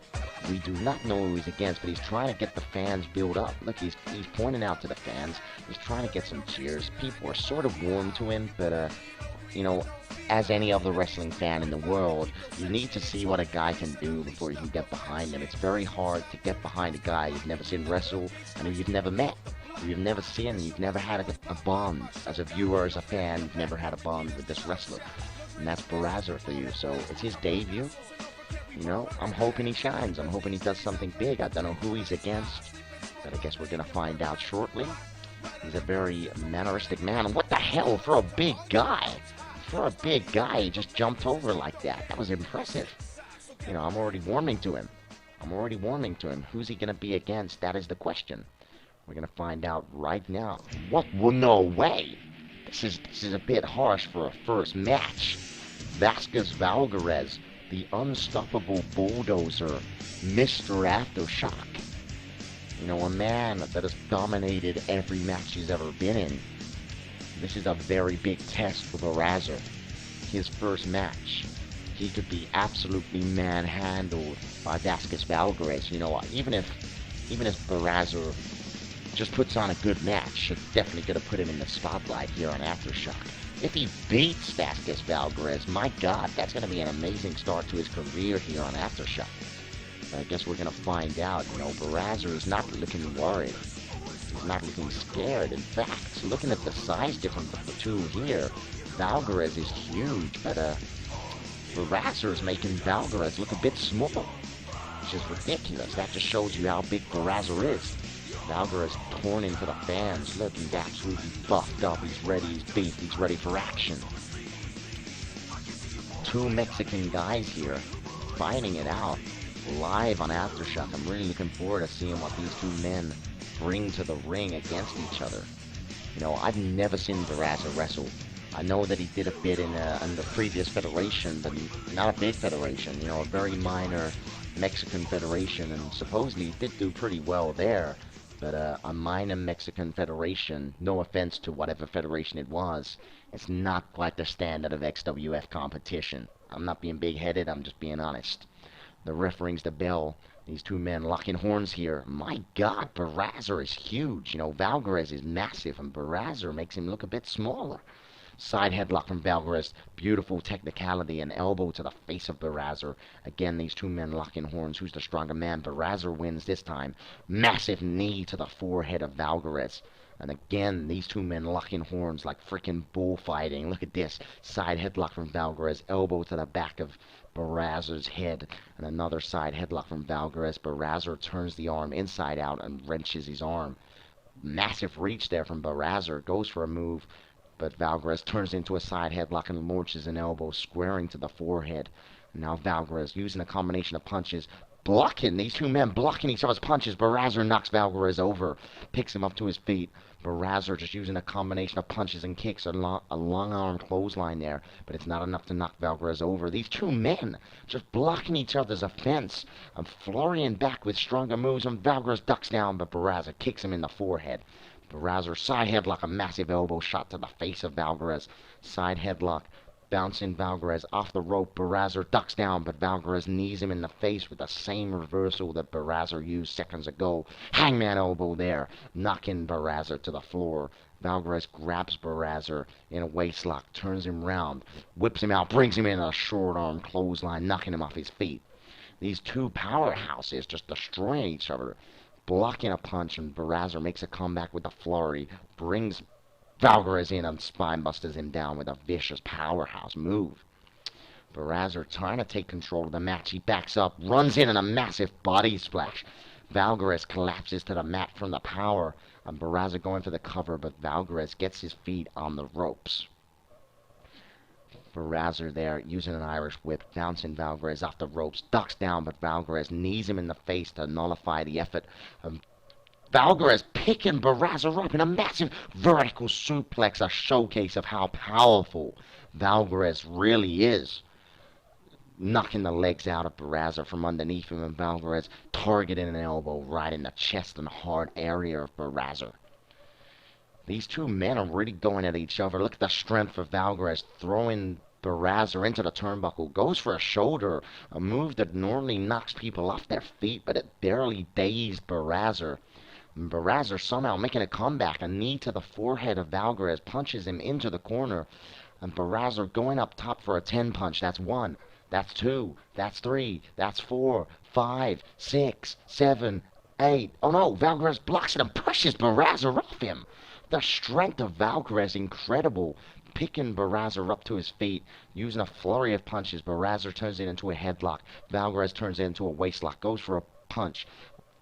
We do not know who he's against, but he's trying to get the fans built up. Look, he's pointing out to the fans. He's trying to get some cheers. People are sort of warm to him, but, as any other wrestling fan in the world, you need to see what a guy can do before you can get behind him. It's very hard to get behind a guy you've never seen wrestle and who you've never met. You've never seen, you've never had a bond. As a viewer, as a fan, you've never had a bond with this wrestler. And that's Barrazer for you. So it's his debut. I'm hoping he shines. I'm hoping he does something big. I don't know who he's against, but I guess we're going to find out shortly. He's a very manneristic man. And what the hell, for a big guy? For a big guy, he just jumped over like that. That was impressive. I'm already warming to him. Who's he going to be against? That is the question. We're going to find out right now. What? Well, no way. This is a bit harsh for a first match. Vasquez Valgarez, the unstoppable bulldozer, Mr. Aftershock. A man that has dominated every match he's ever been in. This is a very big test for Barrazer. His first match. He could be absolutely manhandled by Vasquez Valgarez. Even if Barrazer just puts on a good match, it's definitely going to put him in the spotlight here on Aftershock. If he beats Vasquez Valgarez, my God, that's going to be an amazing start to his career here on Aftershock. But I guess we're going to find out. Barrazer is not looking worried. He's not looking scared. In fact, looking at the size difference of the two here, Valgarez is huge, but Barrazer is making Valgarez look a bit small, which is ridiculous. That just shows you how big Barrazer is. Valgarez torn into the fans. Look, he's absolutely buffed up. He's ready. He's beefed. He's ready for action. Two Mexican guys here fighting it out live on Aftershock. I'm really looking forward to seeing what these two men bring to the ring against each other. I've never seen Barrazer wrestle. I know that he did a bit in the previous federation, but not a big federation, a very minor Mexican federation, and supposedly he did do pretty well there. But a minor Mexican federation, no offense to whatever federation it was, it's not quite the standard of XWF competition. I'm not being big-headed, I'm just being honest. The ref rings the bell. These two men locking horns here. My God, Barraza is huge. You know, Valgares is massive, and Barraza makes him look a bit smaller. Side headlock from Valgares. Beautiful technicality and elbow to the face of Barraza. Again, these two men locking horns. Who's the stronger man? Barraza wins this time. Massive knee to the forehead of Valgares. And again, these two men locking horns like freaking bullfighting. Look at this. Side headlock from Valgares. Elbow to the back of Barraza's head. And another side headlock from Valgares. Barraza turns the arm inside out and wrenches his arm. Massive reach there from Barraza. Goes for a move. But Valgares turns into a side headlock and launches an elbow squaring to the forehead. And now Valgares using a combination of punches. Blocking, these two men blocking each other's punches. Barraza knocks Valgares over. Picks him up to his feet. Barraza just using a combination of punches and kicks. A long arm clothesline there. But it's not enough to knock Valgares over. These two men just blocking each other's offense. And Florian back with stronger moves. And Valgares ducks down, but Barraza kicks him in the forehead. Barraza side headlock, a massive elbow shot to the face of Valgares. Side headlock, bouncing Valgares off the rope. Barraza ducks down, but Valgares knees him in the face with the same reversal that Barraza used seconds ago. Hangman elbow there, knocking Barraza to the floor. Valgares grabs Barraza in a waistlock, turns him round, whips him out, brings him in a short arm clothesline, knocking him off his feet. These two powerhouses just destroying each other. Blocking a punch, and Barraza makes a comeback with a flurry, brings Valgares in and spinebusters him down with a vicious powerhouse move. Barraza trying to take control of the match. He backs up, runs in a massive body splash. Valgares collapses to the mat from the power, and Barraza going for the cover, but Valgares gets his feet on the ropes. Barraza there using an Irish whip, bouncing Valgares off the ropes, ducks down, but Valgares knees him in the face to nullify the effort. Valgares picking Barraza up in a massive vertical suplex, a showcase of how powerful Valgares really is. Knocking the legs out of Barraza from underneath him, and Valgares targeting an elbow right in the chest and hard area of Barraza. These two men are really going at each other. Look at the strength of Valgares throwing Barraza into the turnbuckle. Goes for a shoulder, a move that normally knocks people off their feet, but it barely dazed Barraza. Barraza somehow making a comeback. A knee to the forehead of Valgares punches him into the corner. And Barraza going up top for a 10 punch. That's 1. That's 2. That's 3. That's 4. 5. 6. 7. 8. Oh no, Valgares blocks it and pushes Barraza off him. The strength of Valgares incredible. Picking Barraza up to his feet, using a flurry of punches. Barraza turns it into a headlock. Valgares turns it into a waistlock. Goes for a punch.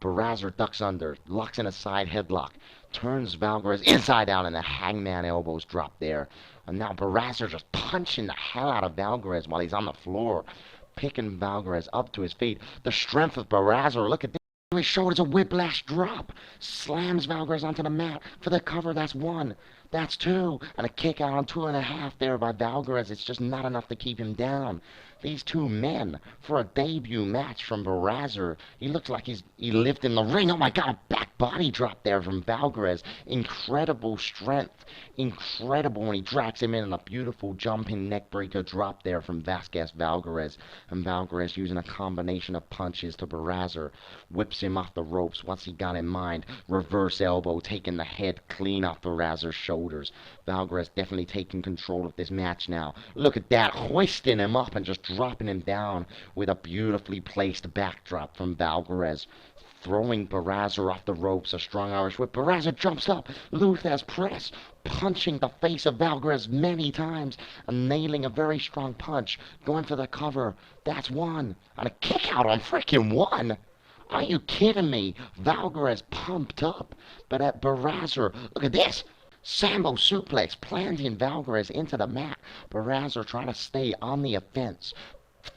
Barraza ducks under, locks in a side headlock, turns Valgares inside out, and the hangman elbows drop there. And now Barraza just punching the hell out of Valgares while he's on the floor, picking Valgares up to his feet. The strength of Barraza, look at this. His shoulders, a whiplash drop, slams Valgares onto the mat for the cover. That's 1, that's 2, and a kick out on 2.5 there by Valgares. It's just not enough to keep him down. These two men, for a debut match from Barraza, he looks like he lived in the ring. Oh my God, a back body drop there from Valgares. Incredible strength, incredible when he drags him in, and a beautiful jumping neckbreaker drop there from Vasquez Valgares. And Valgares using a combination of punches to Barraza, whips him off the ropes. What's he got in mind? Reverse elbow, taking the head clean off Barraza's shoulders. Valgares definitely taking control of this match now. Look at that, hoisting him up and just dropping him down with a beautifully placed backdrop from Valgares. Throwing Barraza off the ropes, a strong Irish whip. Barraza jumps up, Luther's press, punching the face of Valgares many times, and nailing a very strong punch, going for the cover. That's 1, and a kick out on freaking 1. Are you kidding me? Valgares pumped up, but at Barraza, look at this. Sambo suplex, planting Valgares into the mat. Barraza trying to stay on the offense.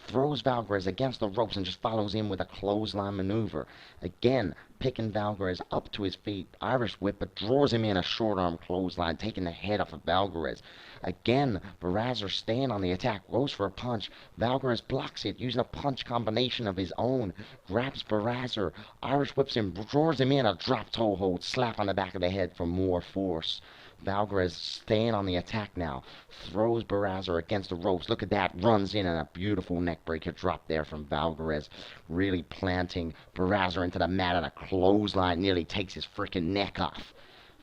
Throws Valgares against the ropes and just follows in with a clothesline maneuver. Again, picking Valgarez up to his feet. Irish whip, but draws him in a short arm clothesline, taking the head off of Valgarez. Again, Barraza staying on the attack, goes for a punch. Valgarez blocks it, using a punch combination of his own. Grabs Barraza, Irish whips him, draws him in a drop toe hold, slap on the back of the head for more force. Valgarez staying on the attack now. Throws Barraza against the ropes. Look at that. Runs in and a beautiful neckbreaker drop there from Valgarez. Really planting Barraza into the mat, and a clothesline nearly takes his freaking neck off.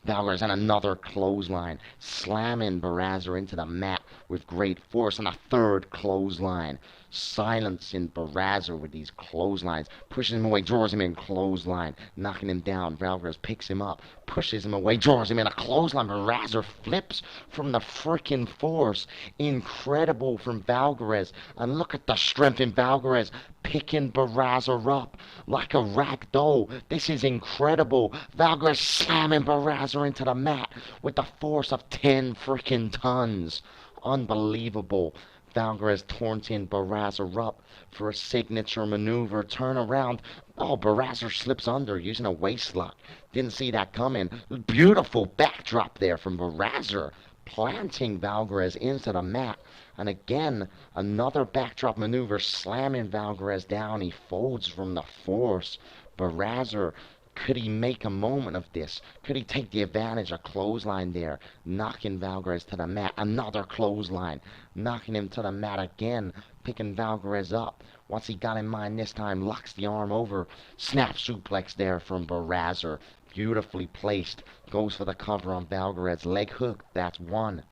Valgarez and another clothesline, slamming Barraza into the mat with great force, and a third clothesline, silencing Barraza with these clotheslines, pushes him away, draws him in, clothesline, knocking him down. Valgarez picks him up, pushes him away, draws him in, a clothesline. Barraza flips from the freaking force. Incredible from Valgarez, and look at the strength in Valgarez, picking Barraza up like a rag doll. This is incredible. Valgarez slamming Barraza into the mat with the force of 10 freaking tons. Unbelievable. Valgarez taunting Barraza up for a signature maneuver. Turn around. Oh, Barraza slips under using a waist lock. Didn't see that coming. Beautiful backdrop there from Barraza, planting Valgarez into the mat. And again, another backdrop maneuver, slamming Valgarez down. He folds from the force. Barraza, could he make a moment of this? Could he take the advantage? A clothesline there, knocking Valgarez to the mat. Another clothesline, knocking him to the mat again, picking Valgarez up. What's he got in mind this time? Locks the arm over. Snap suplex there from Barraza. Beautifully placed. Goes for the cover on Valgarez. Leg hook. That's one.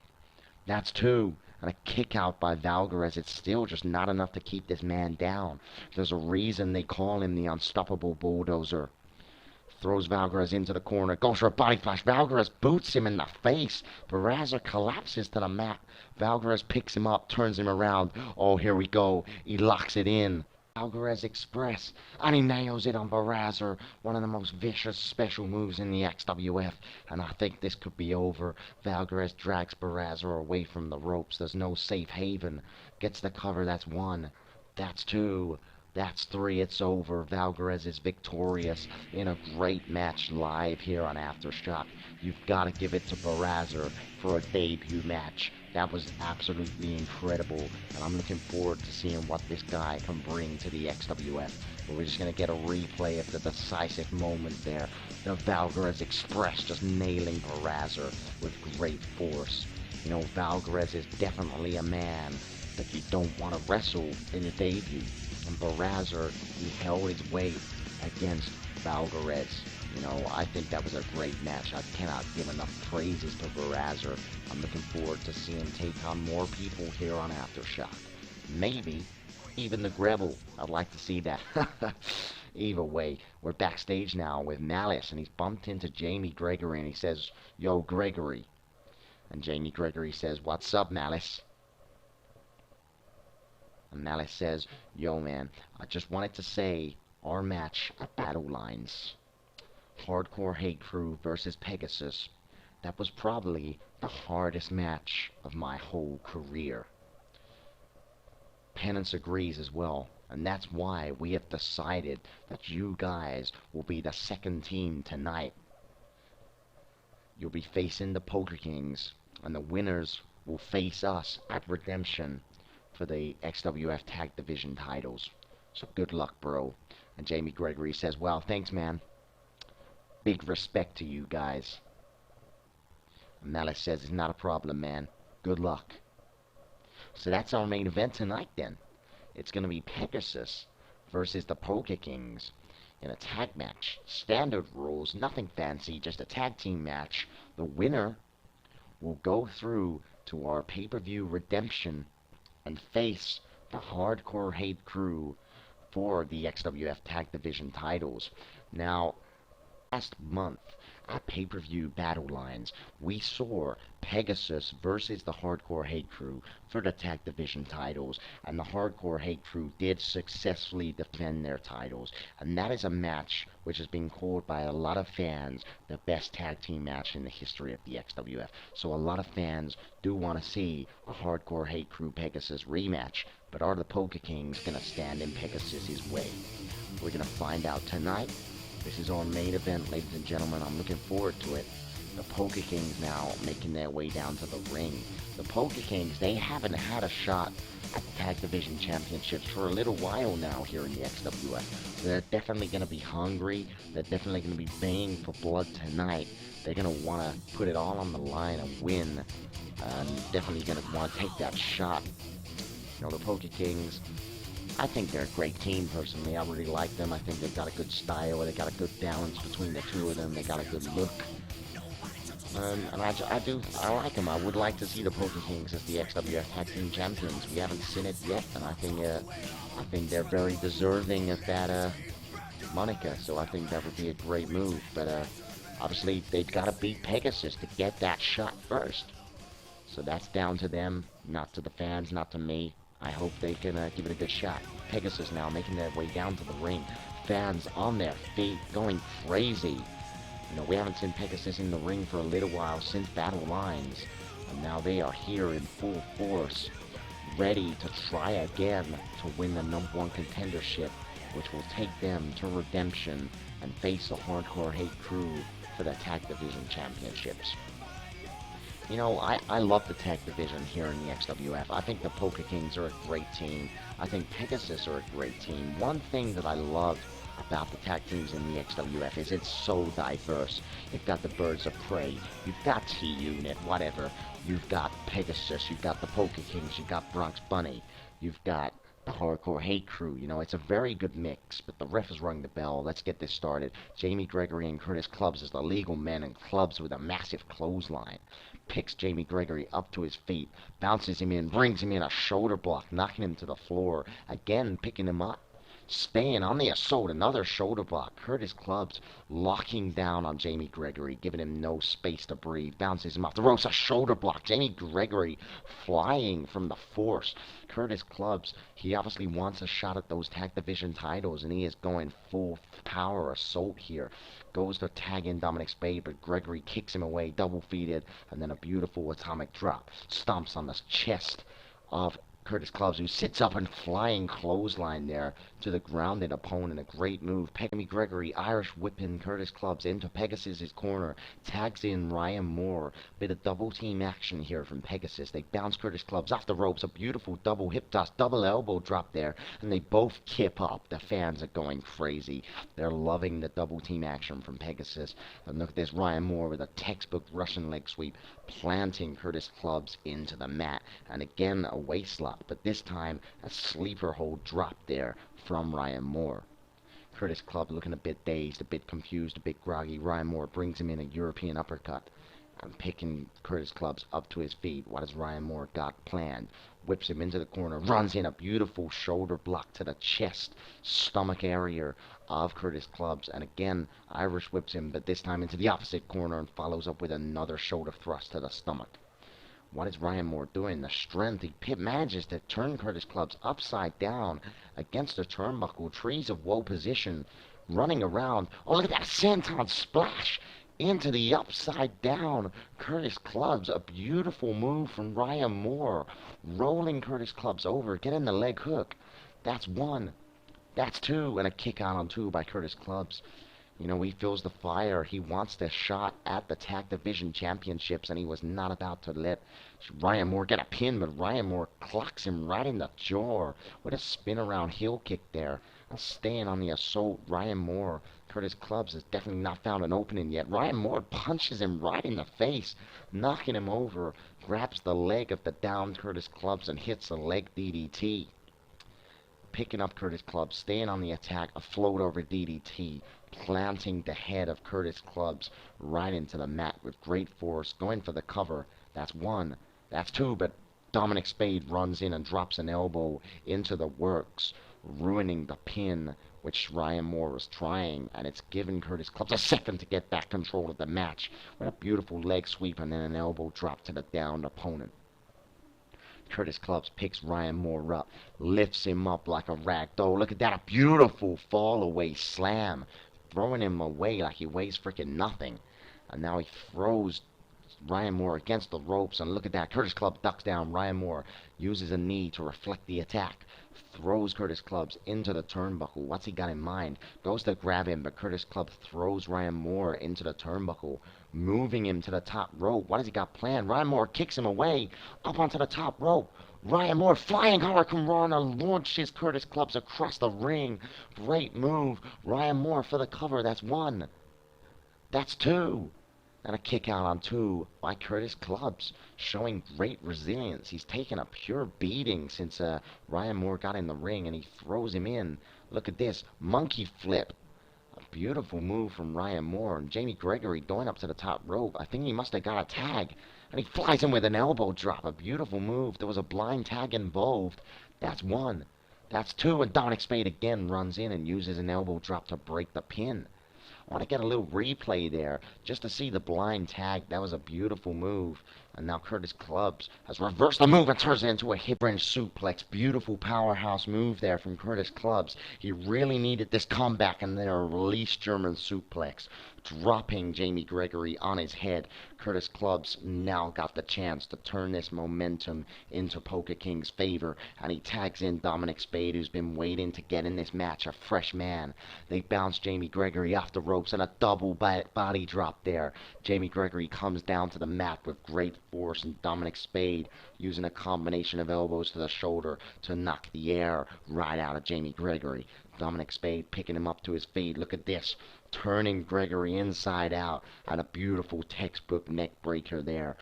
That's two. And a kick out by Valgarez. It's still just not enough to keep this man down. There's a reason they call him the Unstoppable Bulldozer. Throws Valgarez into the corner. Goes for a body splash. Valgarez boots him in the face. Barraza collapses to the mat. Valgarez picks him up, turns him around. Oh, here we go. He locks it in. Valgarez Express, and he nails it on Barraza. One of the most vicious special moves in the XWF, and I think this could be over. Valgarez drags Barraza away from the ropes. There's no safe haven. Gets the cover. That's one. That's two. That's three. It's over. Valgarez is victorious in a great match live here on Aftershock. You've got to give it to Barraza for a debut match. That was absolutely incredible, and I'm looking forward to seeing what this guy can bring to the XWF. But we're just going to get a replay of the decisive moment there. The Valgarez Express just nailing Barraza with great force. You know, Valgarez is definitely a man that you don't want to wrestle in a debut. And Barraza, he held his weight against Valgarez. You know, I think that was a great match. I cannot give enough praises to Barraza. I'm looking forward to seeing him take on more people here on Aftershock. Maybe even the Grebel. I'd like to see that. Either way, we're backstage now with Malice, and he's bumped into Jamie Gregory, and he says, "Yo, Gregory." And Jamie Gregory says, "What's up, Malice?" And Malice says, "Yo, man, I just wanted to say our match at Battle Lines, Hardcore Hate Crew versus Pegasus, that was probably the hardest match of my whole career." Penance agrees as well, and that's why we have decided that you guys will be the second team tonight. You'll be facing the Poker Kings, and the winners will face us at Redemption for the XWF Tag Division titles. So good luck, bro. And Jamie Gregory says, "Well, thanks, man. Big respect to you guys." And Malice says, "It's not a problem, man. Good luck." So that's our main event tonight then. It's going to be Pegasus versus the Poker Kings in a tag match. Standard rules, nothing fancy, just a tag team match. The winner will go through to our pay-per-view Redemption and face the Hardcore Hate Crew for the XWF Tag Division titles. Now, last month at pay-per-view Battle Lines, we saw Pegasus versus the Hardcore Hate Crew for the Tag Division titles, and the Hardcore Hate Crew did successfully defend their titles, and that is a match which has been called by a lot of fans the best tag team match in the history of the XWF. So a lot of fans do want to see a Hardcore Hate Crew Pegasus rematch, but are the Poker Kings going to stand in Pegasus' way? We're going to find out tonight This is our main event, ladies and gentlemen. I'm looking forward to it. The Poker Kings now making their way down to the ring. The Poker Kings, they haven't had a shot at the Tag Division Championships for a little while now here in the XWF. They're definitely going to be hungry. They're definitely going to be baying for blood tonight. They're going to want to put it all on the line and win. And definitely going to want to take that shot. You know, the Poker Kings, I think they're a great team personally. I really like them. I think they've got a good style. They got a good balance between the two of them. They got a good look. And I like them. I would like to see the Poker Kings as the XWF Tag Team Champions. We haven't seen it yet, and I think they're very deserving of that moniker. So I think that would be a great move. But obviously they've got to beat Pegasus to get that shot first. So that's down to them, not to the fans, not to me. I hope they can give it a good shot. Pegasus now making their way down to the ring. Fans on their feet, going crazy. You know, we haven't seen Pegasus in the ring for a little while since Battle Lines. And now they are here in full force, ready to try again to win the #1 contendership, which will take them to Redemption and face the Hardcore Hate Crew for the Tag Division Championships. You know, I love the Tag Division here in the XWF. I think the Poker Kings are a great team. I think Pegasus are a great team. One thing that I love about the tag teams in the XWF is it's so diverse. You've got the Birds of Prey, you've got T-Unit, whatever. You've got Pegasus, you've got the Poker Kings, you've got Bronx Bunny, you've got the Hardcore Hate Crew. You know, it's a very good mix, but the ref is ringing the bell. Let's get this started. Jamie Gregory and Curtis Clubs as the legal men, and Clubs with a massive clothesline picks Jamie Gregory up to his feet, bounces him in, brings him in a shoulder block, knocking him to the floor, again picking him up, staying on the assault, another shoulder block. Curtis Clubs locking down on Jamie Gregory, giving him no space to breathe, bounces him off the ropes, a shoulder block. Jamie Gregory flying from the force. Curtis Clubs, he obviously wants a shot at those tag division titles, and he is going full power assault here. Goes to tag in Dominic Spade, but Gregory kicks him away, double feeded, and then a beautiful atomic drop. Stomps on the chest of Curtis Clubs, who sits up and flying clothesline there to the grounded opponent. A great move. Jamie Gregory Irish whipping Curtis Clubs into Pegasus' corner. Tags in Ryan Moore. Bit of double team action here from Pegasus. They bounce Curtis Clubs off the ropes. A beautiful double hip toss, double elbow drop there. And they both kip up. The fans are going crazy. They're loving the double team action from Pegasus. And look at this, Ryan Moore with a textbook Russian leg sweep, planting Curtis Clubs into the mat. And again, a waist lock, but this time a sleeper hold drop there from Ryan Moore. Curtis Clubs looking a bit dazed, a bit confused, a bit groggy. Ryan Moore brings him in a European uppercut and picking Curtis Clubs up to his feet. What has Ryan Moore got planned? Whips him into the corner, runs in a beautiful shoulder block to the chest, stomach area of Curtis Clubs, and again Irish whips him, but this time into the opposite corner, and follows up with another shoulder thrust to the stomach. What is Ryan Moore doing? The strength. He manages to turn Curtis Clubs upside down against the turnbuckle. Trees of woe position. Running around. Oh, look at that senton splash into the upside down Curtis Clubs. A beautiful move from Ryan Moore. Rolling Curtis Clubs over. Getting the leg hook. That's one. That's two. And a kick out on two by Curtis Clubs. You know, he feels the fire. He wants the shot at the Tag Division Championships, and he was not about to let Ryan Moore get a pin, but Ryan Moore clocks him right in the jaw with a spin around heel kick there. Staying on the assault, Ryan Moore. Curtis Clubs has definitely not found an opening yet. Ryan Moore punches him right in the face, knocking him over, grabs the leg of the downed Curtis Clubs and hits a leg DDT. Picking up Curtis Clubs, staying on the attack, a float over DDT, planting the head of Curtis Clubs right into the mat with great force, going for the cover. That's one, that's two, but Dominic Spade runs in and drops an elbow into the works, ruining the pin, which Ryan Moore was trying, and it's given Curtis Clubs a second to get back control of the match with a beautiful leg sweep and then an elbow drop to the downed opponent. Curtis Clubs picks Ryan Moore up, lifts him up like a rag doll. Look at that, a beautiful fall away slam, throwing him away like he weighs freaking nothing. And now he throws Ryan Moore against the ropes, and look at that. Curtis Club ducks down. Ryan Moore uses a knee to reflect the attack. Throws Curtis Clubs into the turnbuckle. What's he got in mind? Goes to grab him, but Curtis Club throws Ryan Moore into the turnbuckle, moving him to the top rope. What has he got planned? Ryan Moore kicks him away, up onto the top rope. Ryan Moore, flying Hurricane Rana, launches Curtis Clubs across the ring. Great move. Ryan Moore for the cover. That's one. That's two. And a kick out on two by Curtis Clubs, showing great resilience. He's taken a pure beating since Ryan Moore got in the ring, and he throws him in. Look at this. Monkey flip. A beautiful move from Ryan Moore. And Jamie Gregory going up to the top rope. I think he must have got a tag. And he flies in with an elbow drop. A beautiful move. There was a blind tag involved. That's one. That's two. And Dominic Spade again runs in and uses an elbow drop to break the pin. I want to get a little replay there just to see the blind tag. That was a beautiful move. And now Curtis Clubs has reversed the move and turns it into a hip hinge suplex. Beautiful powerhouse move there from Curtis Clubs. He really needed this comeback, and then a release German suplex, dropping Jamie Gregory on his head. Curtis Clubs now got the chance to turn this momentum into Polka King's favor, and he tags in Dominic Spade, who's been waiting to get in this match, a fresh man. They bounce Jamie Gregory off the ropes, and a double body drop there. Jamie Gregory comes down to the mat with great force, and Dominic Spade using a combination of elbows to the shoulder to knock the air right out of Jamie Gregory. Dominic Spade picking him up to his feet. Look at this. Turning Gregory inside out, and a beautiful textbook neck breaker there.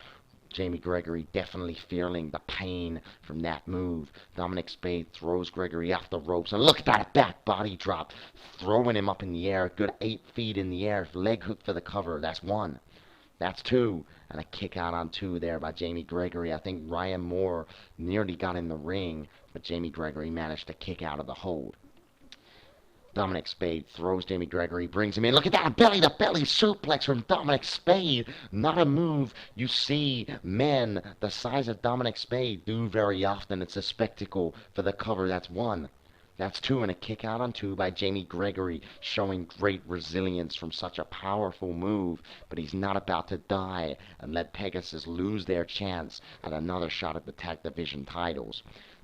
Jamie Gregory definitely feeling the pain from that move. Dominic Spade throws Gregory off the ropes, and look at that back body drop, throwing him up in the air, a good 8 feet in the air. Leg hook for the cover. That's one. That's two. And a kick out on two there by Jamie Gregory. I think Ryan Moore nearly got in the ring, but Jamie Gregory managed to kick out of the hold. Dominic Spade throws Jamie Gregory, brings him in. Look at that belly-to-belly suplex from Dominic Spade. Not a move you see men the size of Dominic Spade do very often. It's a spectacle for the cover. That's one. That's two, and a kick out on two by Jamie Gregory, showing great resilience from such a powerful move. But he's not about to die and let Pegasus lose their chance at another shot at the tag division titles.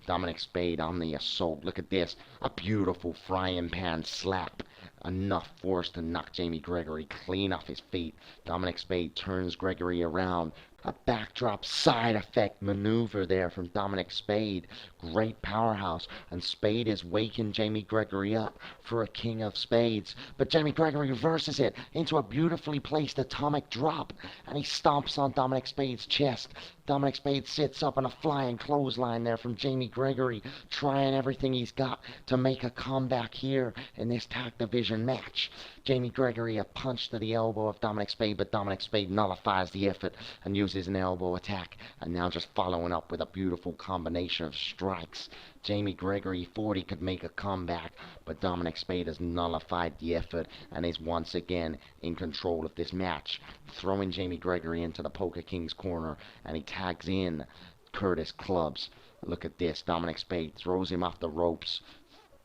Dominic Spade on the assault. Look at this. A beautiful frying pan slap. Enough force to knock Jamie Gregory clean off his feet. Dominic Spade turns Gregory around. A backdrop side effect maneuver there from Dominic Spade. Great powerhouse. And Spade is waking Jamie Gregory up for a King of Spades. But Jamie Gregory reverses it into a beautifully placed atomic drop. And he stomps on Dominic Spade's chest. Dominic Spade sits up on a flying clothesline there from Jamie Gregory, trying everything he's got to make a comeback here in this tag division match. Jamie Gregory a punch to the elbow of Dominic Spade, but Dominic Spade nullifies the effort and uses an elbow attack, and now just following up with a beautiful combination of strikes. Jamie Gregory thought he could make a comeback, but Dominic Spade has nullified the effort and is once again in control of this match, throwing Jamie Gregory into the Polka King's corner, and he tags in Curtis Clubs. Look at this. Dominic Spade throws him off the ropes.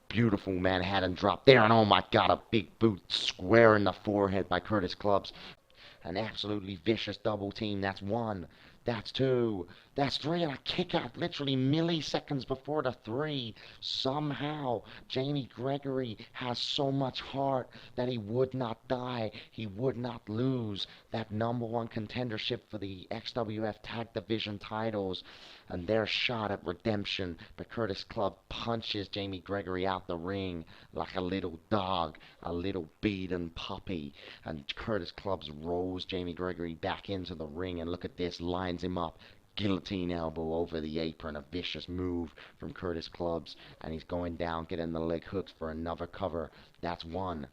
Beautiful Manhattan drop there, and oh my god, a big boot square in the forehead by Curtis Clubs. An absolutely vicious double team. That's one. That's two. That's three. And a kick out literally milliseconds before the three. Somehow, Jamie Gregory has so much heart that he would not die. He would not lose that number one contendership for the XWF Tag Division titles. And their shot at redemption. But Curtis Club punches Jamie Gregory out the ring like a little dog, a little beaten puppy. And Curtis Clubs rolls Jamie Gregory back into the ring. And look at this, lines him up. Guillotine elbow over the apron, a vicious move from Curtis Clubs. And he's going down, getting the leg hooks for another cover. That's one.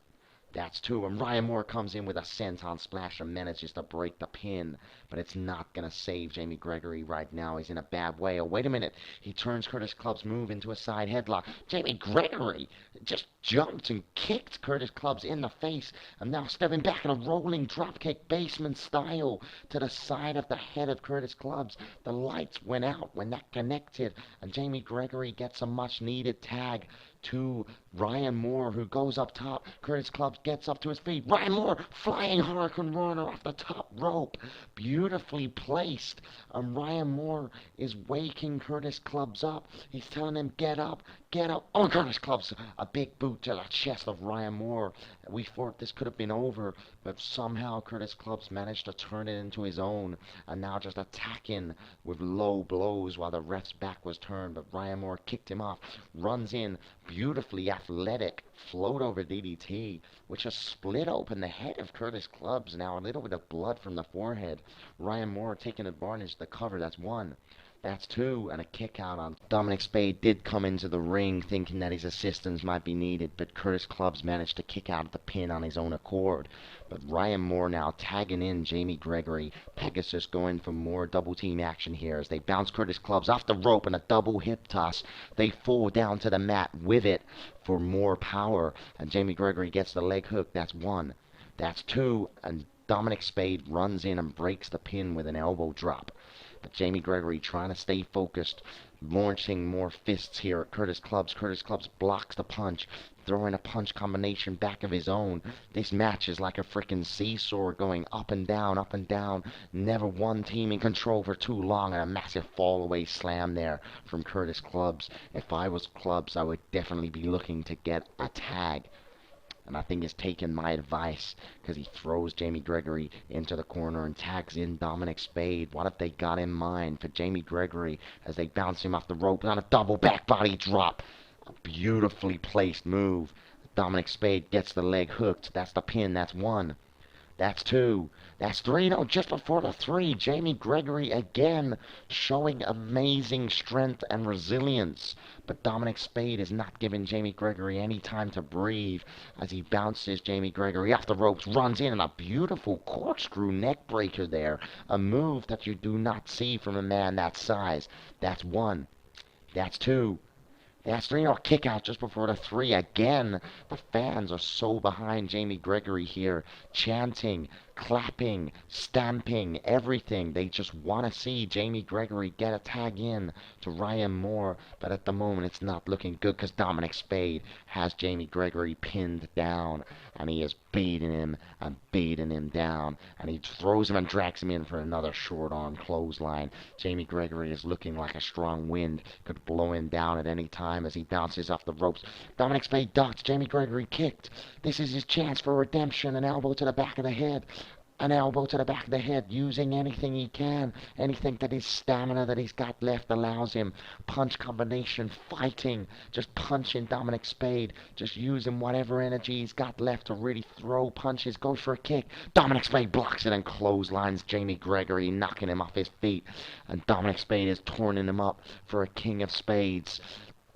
That's two. And Ryan Moore comes in with a senton splash and manages to break the pin. But it's not going to save Jamie Gregory right now. He's in a bad way. Oh, wait a minute. He turns Curtis Club's move into a side headlock. Jamie Gregory just jumped and kicked Curtis Clubs in the face. And now stepping back in a rolling dropkick basement style to the side of the head of Curtis Clubs. The lights went out when that connected. And Jamie Gregory gets a much needed tag to Ryan Moore, who goes up top. Curtis Clubs gets up to his feet. Ryan Moore, flying Hurricane Runner off the top rope. Beautifully placed. Ryan Moore is waking Curtis Clubs up. He's telling him, get up, get up. Oh, Curtis Clubs, a big boot to the chest of Ryan Moore. We thought this could have been over, but somehow Curtis Clubs managed to turn it into his own, and now just attacking with low blows while the ref's back was turned. But Ryan Moore kicked him off, runs in, beautifully athletic float over DDT, which has split open the head of Curtis Clubs. Now a little bit of blood from the forehead. Ryan Moore taking advantage of the cover. That's one. That's two, and a kick out on Dominic Spade did come into the ring thinking that his assistance might be needed, but Curtis Clubs managed to kick out of the pin on his own accord. But Ryan Moore now tagging in Jamie Gregory. Pegasus going for more double team action here as they bounce Curtis Clubs off the rope and a double hip toss. They fall down to the mat with it for more power, and Jamie Gregory gets the leg hook. That's one. That's two, and Dominic Spade runs in and breaks the pin with an elbow drop. But Jamie Gregory trying to stay focused, launching more fists here at Curtis Clubs. Curtis Clubs blocks the punch, throwing a punch combination back of his own. This match is like a freaking seesaw going up and down, up and down. Never one team in control for too long, and a massive fall-away slam there from Curtis Clubs. If I was Clubs, I would definitely be looking to get a tag. And I think he's taken my advice, because he throws Jamie Gregory into the corner and tags in Dominic Spade. What have they got in mind for Jamie Gregory as they bounce him off the rope on a double back body drop? A beautifully placed move. Dominic Spade gets the leg hooked. That's the pin. That's one. That's two. That's three. No, just before the three, Jamie Gregory again showing amazing strength and resilience. But Dominic Spade is not giving Jamie Gregory any time to breathe as he bounces Jamie Gregory off the ropes, runs in, and a beautiful corkscrew neck breaker there. A move that you do not see from a man that size. That's one. That's two. That's three. No, kick out just before the three. Again, the fans are so behind Jamie Gregory here, chanting, clapping, stamping, everything. They just want to see Jamie Gregory get a tag in to Ryan Moore, but at the moment it's not looking good because Dominic Spade has Jamie Gregory pinned down, and he is beating him and beating him down, and he throws him and drags him in for another short arm clothesline. Jamie Gregory is looking like a strong wind, could blow him down at any time as he bounces off the ropes. Dominic Spade ducks, Jamie Gregory kicked. This is his chance for redemption. An elbow to the back of the head. An elbow to the back of the head, using anything he can, anything that his stamina that he's got left allows him. Punch combination, fighting, just punching Dominic Spade, just using whatever energy he's got left to really throw punches. Goes for a kick. Dominic Spade blocks it and clotheslines Jamie Gregory, knocking him off his feet. And Dominic Spade is turning him up for a king of spades.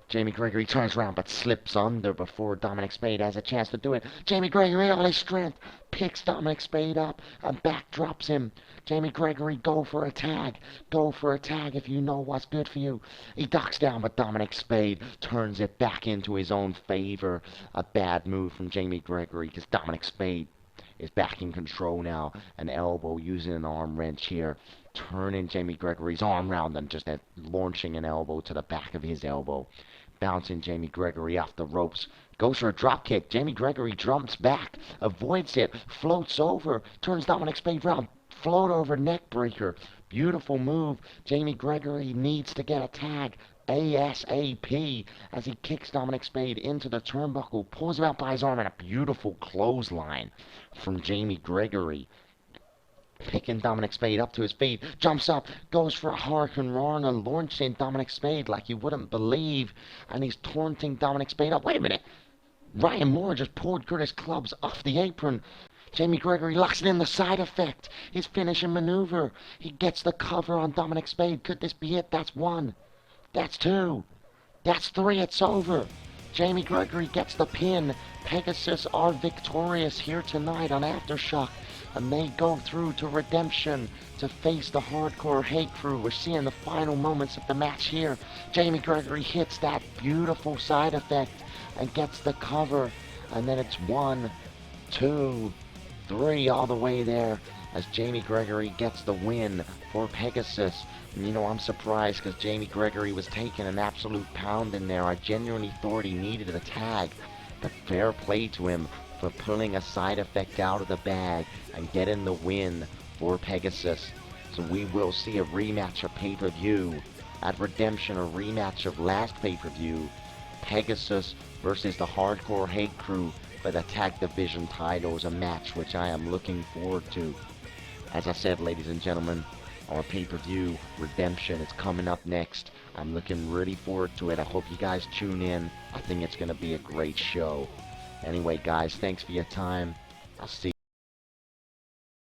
Jamie Gregory turns around but slips under before Dominic Spade has a chance to do it. Jamie Gregory, all his strength, picks Dominic Spade up and back drops him. Jamie Gregory, go for a tag. Go for a tag if you know what's good for you. He ducks down, but Dominic Spade turns it back into his own favor. A bad move from Jamie Gregory because Dominic Spade is back in control now. An elbow using an arm wrench here, turning Jamie Gregory's arm round and just launching an elbow to the back of his elbow. Bouncing Jamie Gregory off the ropes. Goes for a drop kick. Jamie Gregory jumps back, avoids it, floats over, turns Dominic Spade round, float over neck breaker. Beautiful move. Jamie Gregory needs to get a tag ASAP as he kicks Dominic Spade into the turnbuckle, pulls him out by his arm, and a beautiful clothesline from Jamie Gregory. Picking Dominic Spade up to his feet, jumps up, goes for a Hurricane Rana, launching Dominic Spade like you wouldn't believe, and he's taunting Dominic Spade up. Wait a minute! Ryan Moore just pulled Curtis Clubs off the apron. Jamie Gregory locks it in, the side effect, his finishing maneuver. He gets the cover on Dominic Spade. Could this be it? That's one. That's two. That's three. It's over. Jamie Gregory gets the pin. Pegasus are victorious here tonight on Aftershock, and they go through to redemption to face the Hardcore Hate Crew. We're seeing the final moments of the match here. Jamie Gregory hits that beautiful side effect and gets the cover, and then it's 1, 2, 3 all the way there, as Jamie Gregory gets the win for Pegasus. And I'm surprised because Jamie Gregory was taking an absolute pound in there. I genuinely thought he needed a tag, but fair play to him for pulling a side effect out of the bag and getting the win for Pegasus. So we will see a rematch of pay-per-view at Redemption, a rematch of last pay-per-view, Pegasus versus the Hardcore Hate Crew for the Tag Division titles, a match which I am looking forward to. As I said, ladies and gentlemen, our pay-per-view Redemption is coming up next. I'm looking really forward to it. I hope you guys tune in. I think it's going to be a great show. Anyway, guys, thanks for your time. I'll see